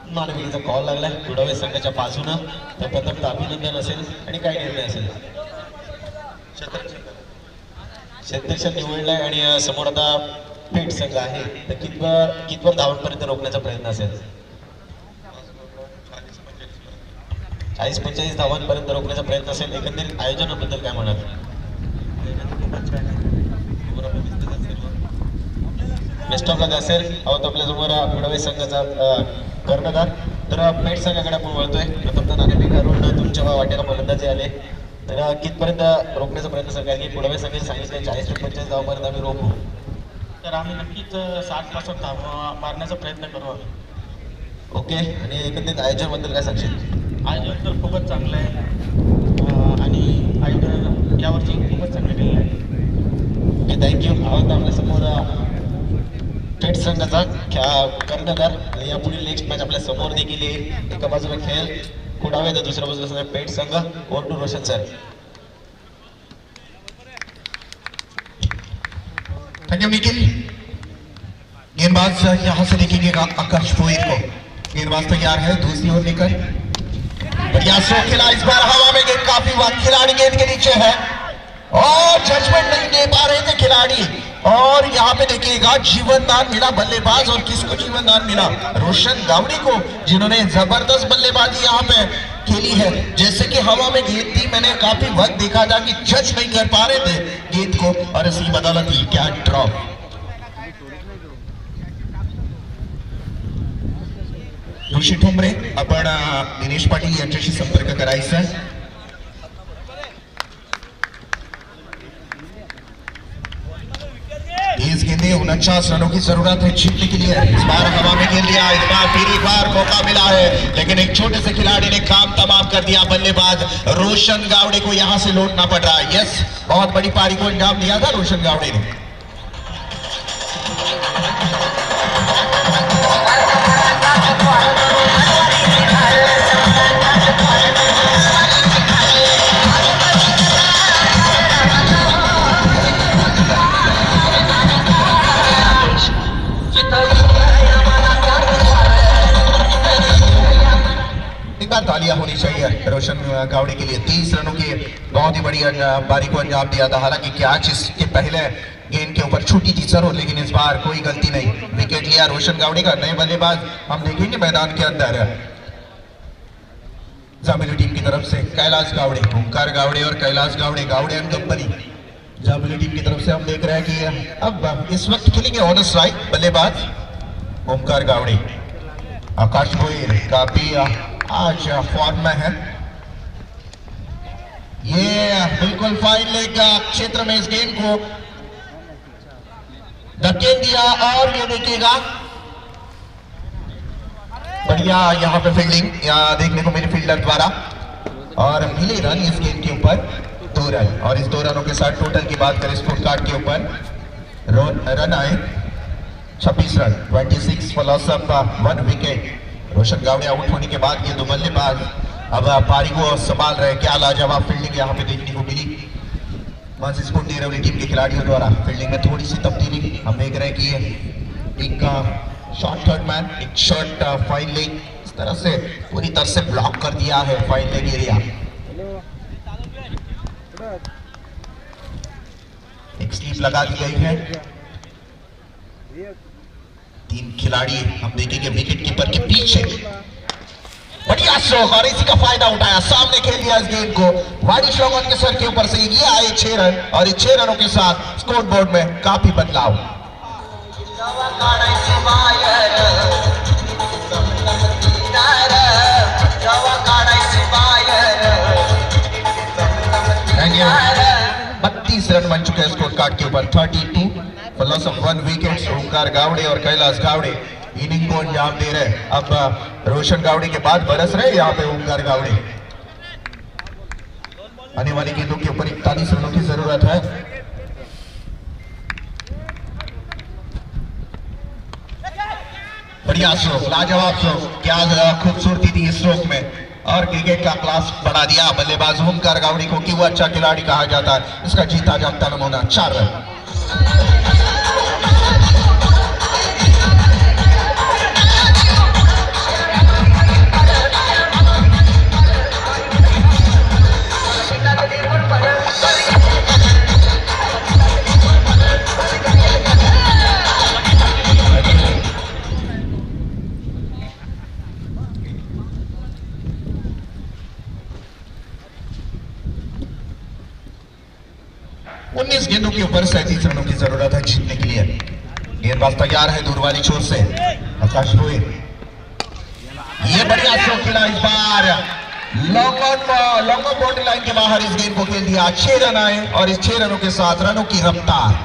मानवीचा कॉल लागलाय पुढावे संघाच्या बाजूनं। तर प्रथमतः अभिनंदन असेल आणि काय निर्णय असेल, क्षेत्ररक्षण निवडलाय आणि समोर आता पेठ संघ आहे, तर कितवर धावांपर्यंत रोखण्याचा प्रयत्न असेल? 40-45 धावांपर्यंत रोखण्याचा प्रयत्न असेल। एकंदरीत आयोजनाबद्दल काय म्हणाल? बेस्ट ऑफ लक असेल। आहोत आपल्यासमोर पुढावे संघाचा कर्णधार। तर पेठ संघाकडे आपण वळतोय। प्रथमतः नाणेफेक करून तुमच्या वाटेला फलंदाजी आले, तर कितपर्यंत रोखण्याचा प्रयत्न असेल? कारण की पुढावे संघाने सांगितलं 40 ते 45 धावांपर्यंत आम्ही रोखू, तर आम्ही नक्कीच 60-65 धावा मारण्याचा प्रयत्न करू आम्ही। ओके, आणि एकंदरीत आयोजनाबद्दल काय सांगशील? आयोजन तर खूपच चांगलं आहे आणि आयोजन यावर्षी खूपच चांगलं केलेलं आहे। Okay, thank you. आहोत आपल्यासमोर पेठ संघाचा कर्णधार आणि यापुढील नेक्स्ट मॅच आपल्या समोर देखील येईल। एका बाजूला खेळ कुडावे तर दुसऱ्या बाजूला पेठ संघ। Over to Roshan sir. Thank you Nikhil. गेंदबाज यहां से देखेंगे आकाश भोईर को। गेंदबाज तैयार है, दूसरी ओर लेकर बढ़िया स्ट्रोक खेला इस बार, हवा में गेंद काफी वक्त, खिलाड़ी गेंद के नीचे है और जजमेंट नहीं दे पा रहे थे खिलाड़ी। और यहाँ पे देखिएगा जीवनदान मिला बल्लेबाज, और किसको जीवनदान मिला? रोशन गावड़े को, जिन्होंने जबरदस्त बल्लेबाजी यहाँ पे खेली है। जैसे कि हवा में गेंद थी, मैंने काफी वक्त देखा था कि जज नहीं कर पा रहे थे गेंद को और इसकी बदौलत ही क्या ड्रॉप। ऋषी ठोंबरे, आपण दिनेश पाटील यांच्याशी संपर्क करायचा आहे। तेज गेंदे, 49 रनों की जरूरत है जीतने के लिए। इस बार हवा में गेंद लिया, इस बार फिर एक बार मौका मिला है, लेकिन एक छोटे से खिलाड़ी ने काम तमाम कर दिया। बल्लेबाज रोशन गावड़े को यहां से लौटना पड़ रहा है। यस, बहुत बड़ी पारी को अंजाम दिया था रोशन गावड़े ने। तालियां होनी चाहिए रोशन गावड़े के लिए। 30 रनों की बहुत ही बढ़िया पारी को अंजाम दिया था। हालांकि कैच इसके पहले गेंद के ऊपर छूटी थी जरूर, लेकिन इस बार कोई गलती नहीं, विकेट लिया रोशन गावड़े का। नए बल्लेबाज हम देखेंगे मैदान के अंदर जामिली टीम की तरफ से कैलाश गावड़े, ओंकार गावड़े और Kailash Gawade, Gawade and company Jamili team की तरफ से हम देख रहे हैं कि अब इस वक्त खेलेंगे ऑन स्ट्राइक बल्लेबाज ओंकार गावड़े। आकाश भोईर काफी आज फॉर्म में है। ये बिल्कुल फाइन लेग क्षेत्र में इस गेंद को धकेल दिया और ये देखिएगा बढ़िया यहाँ पे फील्डिंग यहाँ देखने को मिली फील्डर द्वारा और मिले रन इस गेंद के ऊपर 2 रन। और इस 2 रनों के साथ टोटल की बात करें स्कोर कार्ड के ऊपर रन आए 26 run, 26 for loss of 1 wicket. Roshan Gawade out होने के बाद ये 2 बल्लेबाज अब पारी को संभाल रहे। क्या लाजवाब फील्डिंग यहाँ पे देखने को मिली मानसी स्पोर्ट डेरवली टीम के खिलाड़ियों द्वारा। फील्डिंग में थोड़ी सी तब्दीली हम देख रहे हैं कि एक शॉर्ट थर्ड मैन, एक शॉर्ट फाइन लेग, इस तरह से पूरी तरह से ब्लॉक कर दिया है फाइन लेग एरिया। एक स्लीप लगा दी गई है। 3 खिलाड़ी हम देखेंगे विकेट कीपर के पीछे। बढ़िया स्ट्रोक और इसी का फायदा उठाया, सामने खेल दिया इस गेंद को वाइड स्ट्रोक उनके सर के ऊपर से। ये आए 6 रन और इस 6 रनों के साथ स्कोर बोर्ड में काफी बदलाव। रन बन चुके हैं स्कोर कार्ड के ऊपर 32 for loss of 1 wicket. Omkar Gawade और कैलाश गावड़े इनिंग को अंजाम दे रहे। अब रोशन गावड़े के बाद बरस रहे यहाँ पे ओंकार गावड़े। आने वाली गेंदों के ऊपर 41 रनों की जरूरत है। बढ़िया स्ट्रोक, लाजवाब स्ट्रोक, क्या खूबसूरती थी इस स्ट्रोक में और क्रिकेट का क्लास बढ़ा दिया बल्लेबाज ओंकार गावड़े को कि वो अच्छा खिलाड़ी कहा जाता है। इसका जीता जागता नमूना 4 रन। गेंदों के ऊपर 37 रनों की जरूरत है जीतने के लिए। गेंदबाज तैयार है दूर वाली छोर से आकाश भोईर। ये बढ़िया स्ट्रोक खेला इस बार लॉन्ग ऑन बाउंड्री लाइन के बाहर इस गेंद को खेल दिया। 6 रन आए और इस 6 रनों के साथ रनों की रफ्तार।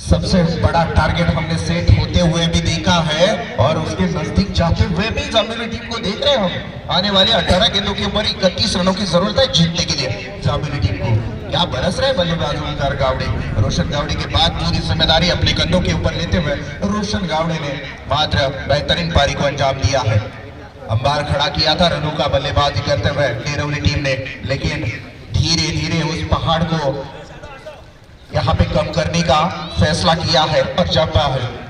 सबसे बड़ा टारगेट हमने सेट होते हुए भी देखा है और उसके नजदीक जाते हुए भी जामिली टीम को देख रहे हैं हम। आने वाले 18 गेंदों के ऊपर 31 रनों की जरूरत है जीतने के लिए जामिली टीम को। क्या बरस रहे बल्लेबाज ओंकार गावड़े। रोशन गावड़े के बाद पूरी जिम्मेदारी अपने कंधों के ऊपर लेते हुए रोशन गावड़े ने मात्र बेहतरीन पारी को अंजाम दिया है। अंबार खड़ा किया था रनों का बल्लेबाजी करते हुए डेरवली टीम ने, लेकिन धीरे धीरे उस पहाड़ को यहाँ पे कम करने का फैसला किया है। और जब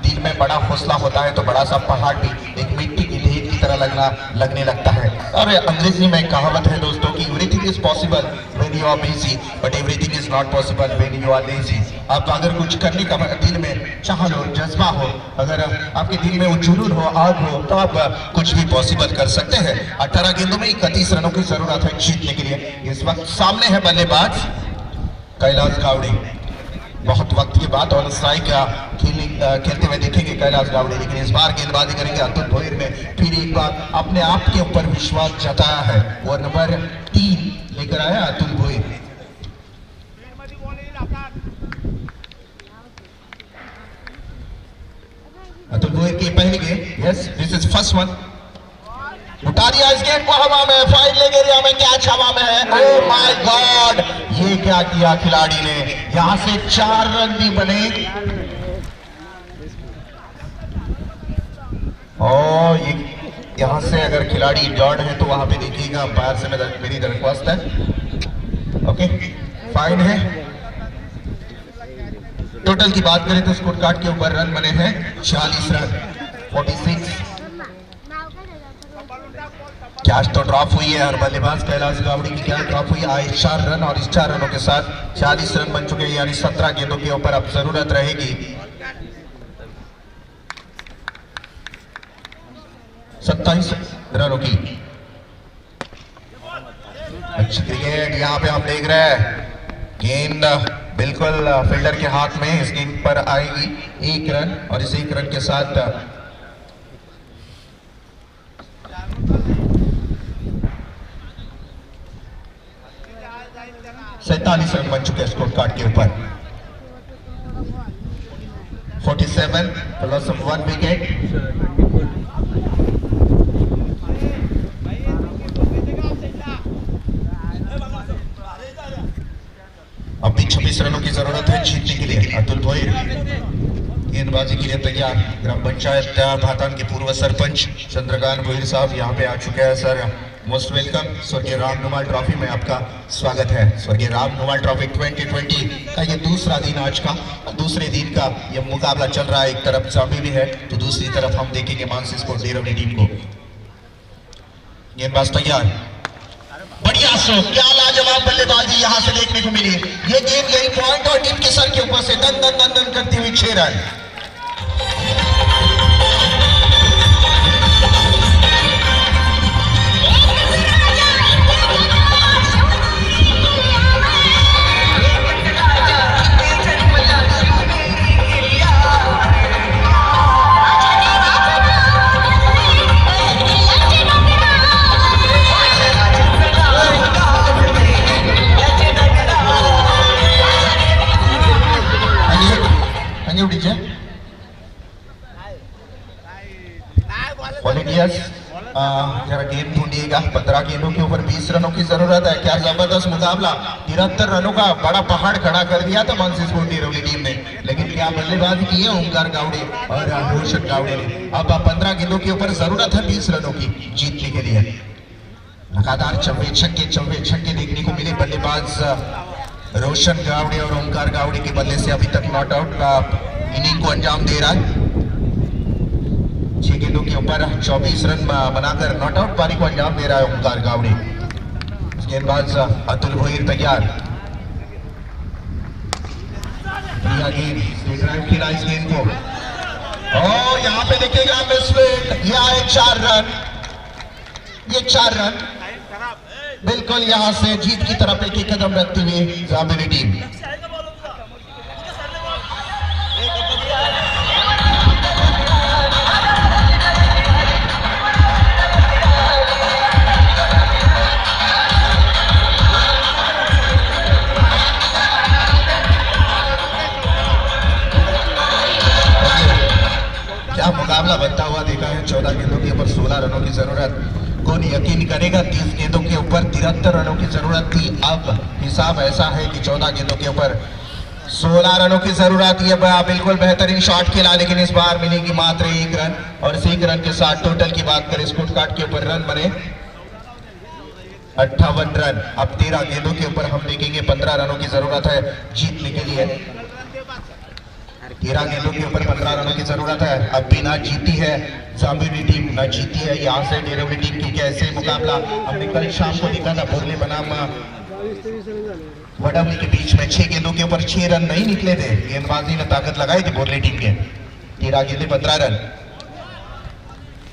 दिल में बड़ा हौसला होता है तो बड़ा सा पहाड़ भी एक मिट्टी की ढेर की तरह लगने लगता है। और अंग्रेजी में कहावत है दोस्तों कि everything is possible when you are busy but everything is not possible when you are lazy. आप अगर कुछ करने का दिल में चाह हो, जज्बा हो, अगर आपके दिल में वो जुनून हो, आग हो, तो आप कुछ भी पॉसिबल कर सकते हैं। 18 गेंदों में 31 रनों की जरूरत है जीतने के लिए। इस वक्त सामने है बल्लेबाज कैलाश गावड़े। बहुत वक्त के बाद ऑन स्ट्राइक खेलते हुए देखेंगे कैलाश गावड़े, लेकिन इस बार गेंदबाजी करेंगे अतुल भोईर ने। फिर एक बार अपने आप के ऊपर विश्वास जताया है। वो नंबर 3 लेकर आया अतुल भोईर। अतुल भोईर की पहली गेंद, yes this is first one. उठा दिया इस गेंद को हवा में, फाइट लेके एरिया में, कैच हवा में है। ओह माय गॉड, ये क्या किया खिलाड़ी ने। यहां से 4 रन भी बने और ये यहां से अगर खिलाड़ी डॉट है तो वहां पे देखिएगा अंपायर से मेरी दरख्वास्त है। ओके, फाइन है। टोटल की बात करें तो स्कोर कार्ड के ऊपर रन बने हैं 40 रन, 46। कैच तो ड्रॉप हुई है और बल्लेबाज कैलाश गावड़ी की कैच ड्रॉप हुई है 4 रन और इस 4 रनों के साथ 40 रन बन चुके हैं, यानी 17 गेंदों के ऊपर अब जरूरत रहेगी 27 रनों की। अच्छी क्रिकेट यहां पे हम देख रहे हैं, गेंद बिल्कुल फील्डर के हाथ में, इस गेंद पर आएगी 1 रन और इस 1 रन के साथ 47 रन बन चुके हैं स्कोर कार्ड के ऊपर। 47 प्लस 1 विकेट। अब भी 26 रनों की जरूरत है जीतने के लिए। अतुल भोईर गेंदबाजी के लिए तैयार। ग्राम पंचायत भातान के पूर्व सरपंच चंद्रकांत भोईर साहब यहाँ पे आ चुके हैं। Sir most welcome. स्वर्गीय रामनुमाल ट्रॉफी में आपका स्वागत है। स्वर्गीय रामनुमाल ट्रॉफी 2020 का ये दूसरा दिन आज का, दूसरे दिन का ये मुकाबला चल रहा है। एक तरफ जामी भी है तो दूसरी तरफ हम देखेंगे मानसी स्पोर्ट्स डेरवली टीम को। गेंदबाज तैयार, बढ़िया सो, क्या लाजवाब बल्लेबाजी यहां से देखने को मिली। ये गेंद गई पॉइंट और टीम के सर के ऊपर से दन दन दन दन करती हुई 6 रन। जरा गेंद ढूंढिएगा। 15 गेंदों के ऊपर 20 रनों की जरूरत है। क्या जबरदस्त मुकाबला, 73 रनों का बड़ा पहाड़ खड़ा कर दिया था मानसी स्पोर्ट्स डेरवली टीम ने, लेकिन क्या बल्लेबाजी की है ओमकार गावड़े और रोशन गावड़े ने। अब 15 गेंदों के ऊपर जरूरत है 20 रनों की जीतने के लिए। लगातार चौवे छक्के देखने को मिले। बल्लेबाज रोशन गावड़े और ओमकार गावड़े के बल्ले से अभी तक नॉट आउट का इनिंग को अंजाम दे रहा है। 6 गेंदों के ऊपर 24 रन बनाकर नॉट आउट पारी को अंजाम दे रहा है ओमकार गावड़े। गेंदबाज अतुल भोईर तैयार। गेंद खेला इस गेंद को और यहाँ पे देखिएगा मिसफील्ड। ये आए 4 रन, ये 4 रन बिल्कुल यहां से जीत की तरफ एक कदम रखती हुई जामिनी टीम। क्या मुकाबला बनता हुआ देखा है। 14 गेंदों के ऊपर 16 रनों की जरूरत। कौन यकीन करेगा 30 गेंदों के ऊपर 73 रनों की जरूरत थी। अब हिसाब ऐसा है कि 14 गेंदों के ऊपर 16 रनों की जरूरत। ये बिल्कुल बेहतरीन शॉट खेला, लेकिन इस बार मिलेगी मात्र 1 रन और इस 1 रन के साथ टोटल की बात करें स्कोर कार्ड के ऊपर रन बने 58 रन। अब 13 गेंदों के ऊपर हम देखेंगे 15 रनों की जरूरत है जीतने के लिए। 13 गेंदों के ऊपर 15 रनों की जरूरत है। अब भी ना जीती है जामिनी टीम, ना जीती है यहाँ से डेरवली टीम, क्योंकि ऐसे मुकाबला हमने कल शाम को देखा था बोरले बनाम वडवली के बीच में। 6 गेंदों के ऊपर 6 रन नहीं निकले थे। गेंदबाजी में ताकत लगाई थी बोरले टीम के। 13 गेंदे 15 रन।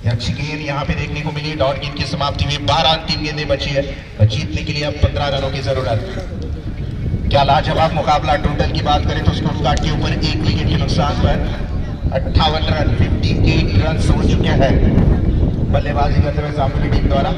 अच्छी गेंद यहाँ पे देखने को मिली। डॉट गेंद की समाप्ति हुई। 12 3 गेंदें बची है और जीतने के लिए अब 15 रनों की जरूरत। क्या लाजवाब मुकाबला। टोटल की बात करें तो स्कोर कार्ड के ऊपर 1 विकेट के नुकसान पर 58 रन 58 रन हो चुके हैं बल्लेबाजी करते हुए जामिनी टीम द्वारा।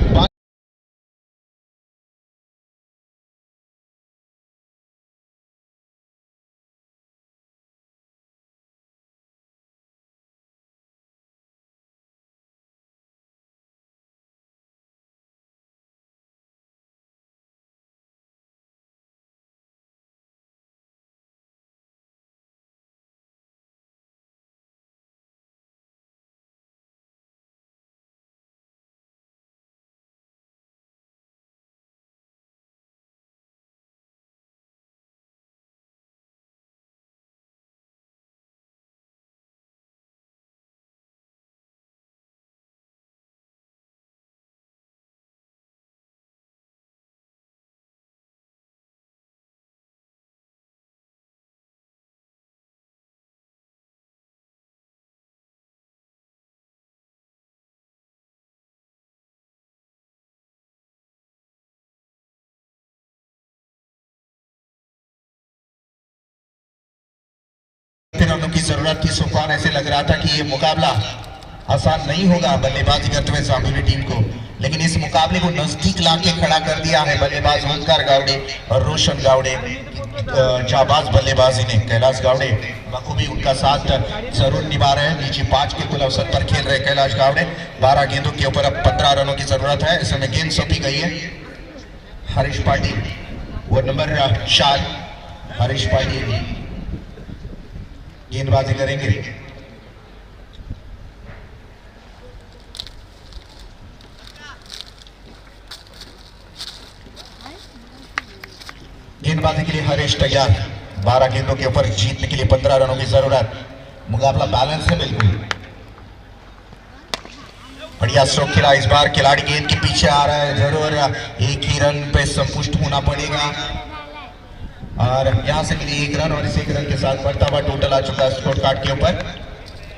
सख्त रनों की जरूरत थी। सुफान ऐसे लग रहा था कि ये मुकाबला आसान नहीं होगा बल्लेबाजी करते हुए सामने टीम को, लेकिन इस मुकाबले को नजदीक लाके खड़ा कर दिया है बल्लेबाज ओंकार गावड़े और रोशन गावड़े जाबाज बल्लेबाजी ने। कैलाश गावड़े बखूबी उनका साथ जरूर निभा रहे हैं। नीचे 5 के कुल अवसर पर खेल रहे कैलाश गावड़े। 12 गेंदों के ऊपर अब 15 रनों की जरूरत है। इस समय गेंद सौंपी गई है हरीश पाटिल, वो नंबर 4 हरीश पाटिल गेंदबाजी करेंगे। गेंदबाजी के लिए हरीश तैयार। 12 गेंदों के ऊपर जीतने के लिए 15 रनों की जरूरत। मुकाबला बैलेंस है बिल्कुल। बढ़िया स्ट्रोक खेला इस बार। खिलाड़ी गेंद के पीछे आ रहा है, जरूर एक ही रन पे संतुष्ट होना पड़ेगा और यहां से मिली 1 रन और इस 1 रन के साथ बढ़ता हुआ टोटल आ चुका है स्कोर कार्ड के ऊपर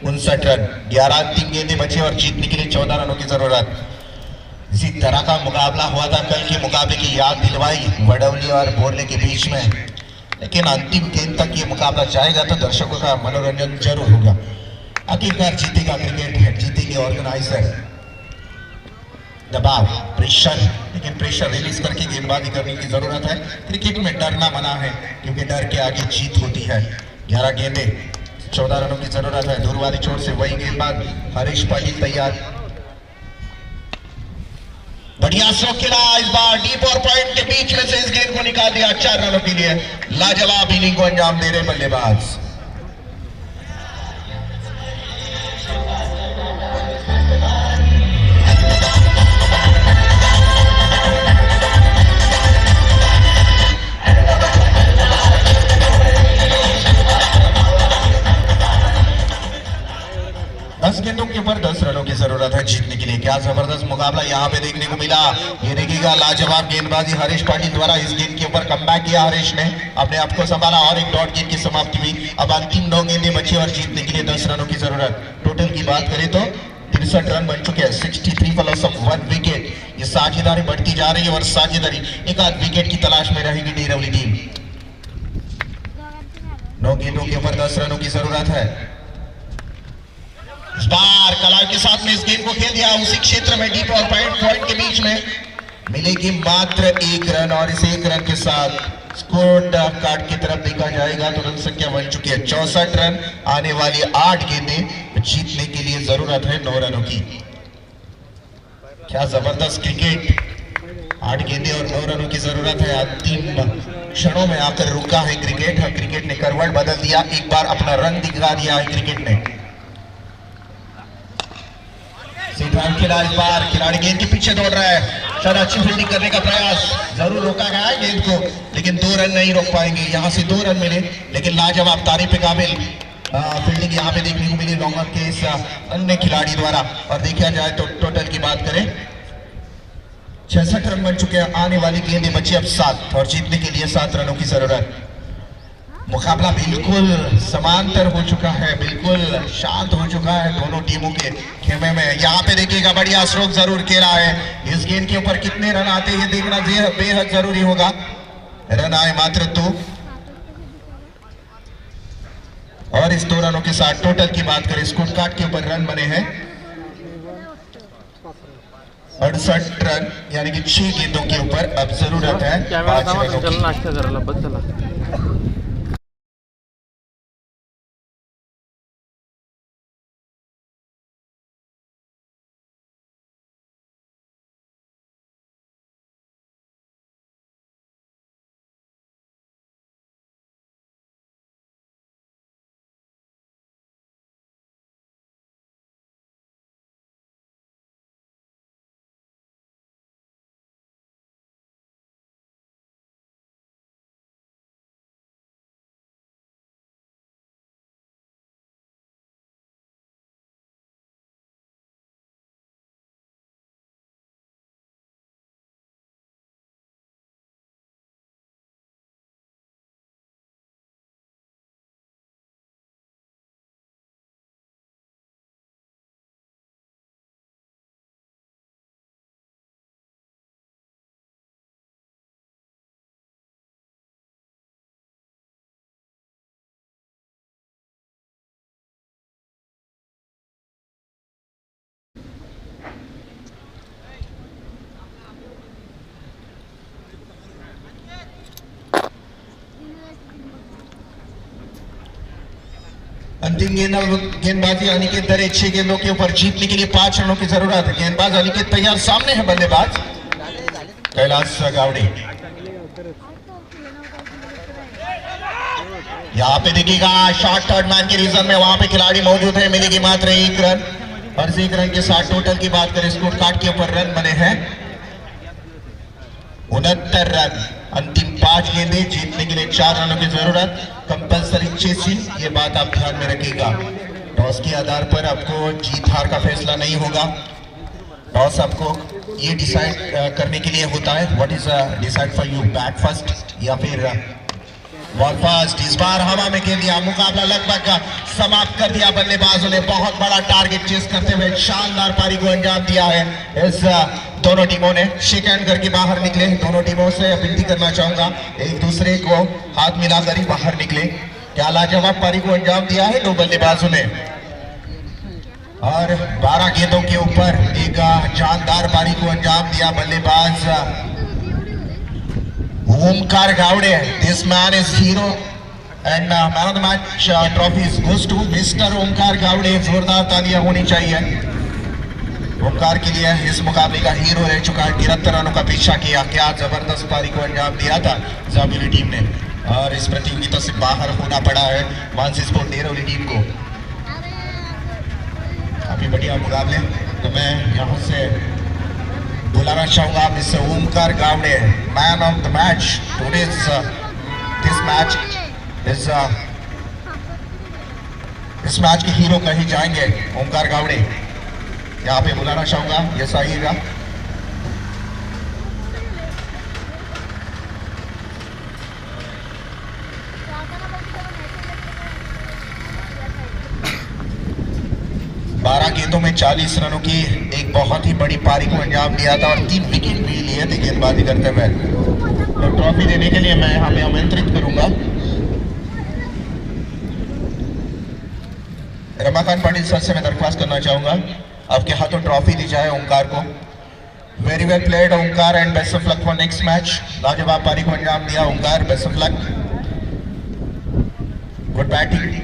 59 रन। 11 अंतिम गेंदें बचे और जीतने के लिए 14 रनों की जरूरत। इसी तरह का मुकाबला हुआ था कल के मुकाबले की याद दिलवाई वडौली और बोरले के बीच में, लेकिन अंतिम गेंद तक ये मुकाबला जाएगा तो दर्शकों का मनोरंजन जरूर होगा। आखिरकार जीतेगा क्रिकेट, जीतेंगे ऑर्गेनाइजर। दबाव, प्रेशर, लेकिन प्रेशर रिलीज करके गेंदबाजी करने की जरूरत है। क्रिकेट में डरना मना है क्योंकि डर के आगे जीत होती है। 11 गेंदे 14 रनों की जरूरत है। दूर वाली छोर से वही गेंदबाज हरीश पाटिल तैयार। बढ़िया स्ट्रोक खेला इस बार डीप और पॉइंट के बीच में से इस गेंद को निकाल दिया 4 रनों के लिए। लाजवाब इनिंग को अंजाम दे रहे बल्लेबाज। गेंदों के ऊपर 10 रनों की जरूरत है जीतने के लिए। क्या जबरदस्त मुकाबला यहाँ पे देखने को मिला। ये देखिएगा लाजवाब गेंदबाजी हरीश पाटिल द्वारा। इस गेंद के ऊपर कमबैक किया हरीश ने, अपने आप को संभाला और एक डॉट गेंद की समाप्ति हुई। अब अंतिम 9 गेंदें बची और जीतने के लिए 10 रनों की जरूरत। टोटल की बात करें तो 63 रन बन चुके हैं। 63 फॉर लॉस ऑफ 1 विकेट। ये साझेदारी बढ़ती जा रही है और साझेदारी एक आध विकेट की तलाश में रहेगी नीरवली टीम। 9 गेंदों के ऊपर 10 रनों की जरूरत है। इस बार कलाव के साथ में इस गेंद को खेल दिया उसी क्षेत्र में डीप और पॉइंट के बीच में। मिलेगी मात्र 1 रन और इस 1 रन के साथ स्कोर कार्ड की तरफ देखा जाएगा तो रन संख्या बन चुकी है 64 रन। आने वाली 8 गेंदें जीतने के लिए जरूरत है 9 रनों की। क्या जबरदस्त क्रिकेट। 8 गेंदें और 9 रनों की जरूरत है। अंतिम क्षणों में आकर रुका है क्रिकेट। क्रिकेट ने करवट बदल दिया, एक बार अपना रंग दिखा दिया है क्रिकेट ने। खेला इस बार, खिलाड़ी गेंद के पीछे दौड़ रहा है, शायद अच्छी फील्डिंग करने का प्रयास, जरूर रोका गया है गेंद को लेकिन 2 रन नहीं रोक पाएंगे। यहां से 2 रन मिले लेकिन लाजवाब तारीफ के काबिल फील्डिंग यहां पे देखने को मिली लॉन्गर के इस अन्य खिलाड़ी द्वारा। और देखा जाए तो टोटल की बात करें 66 रन बन चुके हैं। आने वाली गेंदें बची अब 7 और जीतने के लिए 7 रनों की जरूरत। मुकाबला बिल्कुल समांतर हो चुका है, बिल्कुल शांत हो चुका है दोनों टीमों के खेमे में। यहाँ पे देखिएगा बढ़िया स्ट्रोक जरूर खेला है। इस गेंद के ऊपर कितने रन आते हैं ये देखना बेहद जरूरी होगा। रन आए मात्र 2 और इस 2 रनों के साथ टोटल की बात करें स्कोर कार्ड के ऊपर रन बने हैं 68 रन, यानी कि 6 गेंदों के ऊपर अब जरूरत है 5 रनों की। अंतिम गेंदबाजी अनिकेत दरे 6 गेंदों के ऊपर जीतने के लिए 5 रनों की जरूरत है। गेंदबाज अनिकेत तैयार, सामने है बल्लेबाज कैलाश गावड़े। यहाँ पे देखिएगा शॉर्ट थर्ड मैन के रीजन में वहां पे खिलाड़ी मौजूद है। मिलेगी मात्र 1 रन और 1 रन के साथ टोटल की बात करें स्कोर कार्ड के ऊपर रन बने हैं 69 रन। अंतिम 5 गेंदे, जीतने के लिए 4 रनों की जरूरत, कंपलसरी चेसिंग, ये बात आप ध्यान में रखिएगा। टॉस के आधार पर आपको जीत हार का फैसला नहीं होगा। टॉस आपको ये डिसाइड करने के लिए होता है, what is decide for you, bat first या फिर बॉल फर्स्ट। इस बार हवा में खेल दिया, मुकाबला लगभग समाप्त कर दिया बल्लेबाजों ने। बहुत बड़ा टारगेट चेस करते हुए शानदार पारी को अंजाम दिया है इस दोनों टीमों ने। शेक हैंड करके बाहर निकले। दोनों टीमों से विनती करना चाहूंगा एक दूसरे को हाथ मिलाकर ही बाहर निकले। क्या लाजवाब पारी को अंजाम दिया है दो बल्लेबाजों ने और 12 गेंदों के ऊपर एक जानदार पारी को अंजाम दिया बल्लेबाज Omkar Gawade. This man is hero and man of the match trophy goes to mister Omkar Gawade. जोरदार तालियां होनी चाहिए ओमकार के लिए। इस मुकाबले का हीरो रह चुका है, 73 रनों का पीछा किया। क्या जबरदस्त पारी को अंजाम दिया था जाबिली टीम ने और इस प्रतियोगिता से बाहर होना पड़ा है मानसी स्पोर्ट डेरोली टीम को। काफी बढ़िया मुकाबले। तो मैं यहाँ से बुलाना चाहूंगा mister Omkar Gawade, man of the match today. This match इस मैच के हीरो कहे जाएंगे ओमकार गावड़े। यहाँ पे बुलाना चाहूंगा, यस आइएगा। बारह गेंदों में 40 रनों की एक बहुत ही बड़ी पारी को अंजाम दिया था और 3 विकेट भी लिए थे गेंदबाजी करते हुए। तो ट्रॉफी देने के लिए मैं हमें आमंत्रित करूंगा रमाकांत पाटिल सर से मैं दरख्वास्त करना चाहूंगा आपके हाथों ट्रॉफी दी जाए ओमकार को। Very well played Omkar and best of luck for next match. लाजवाब पारी को अंजाम दिया Omkar, best of luck, good batting.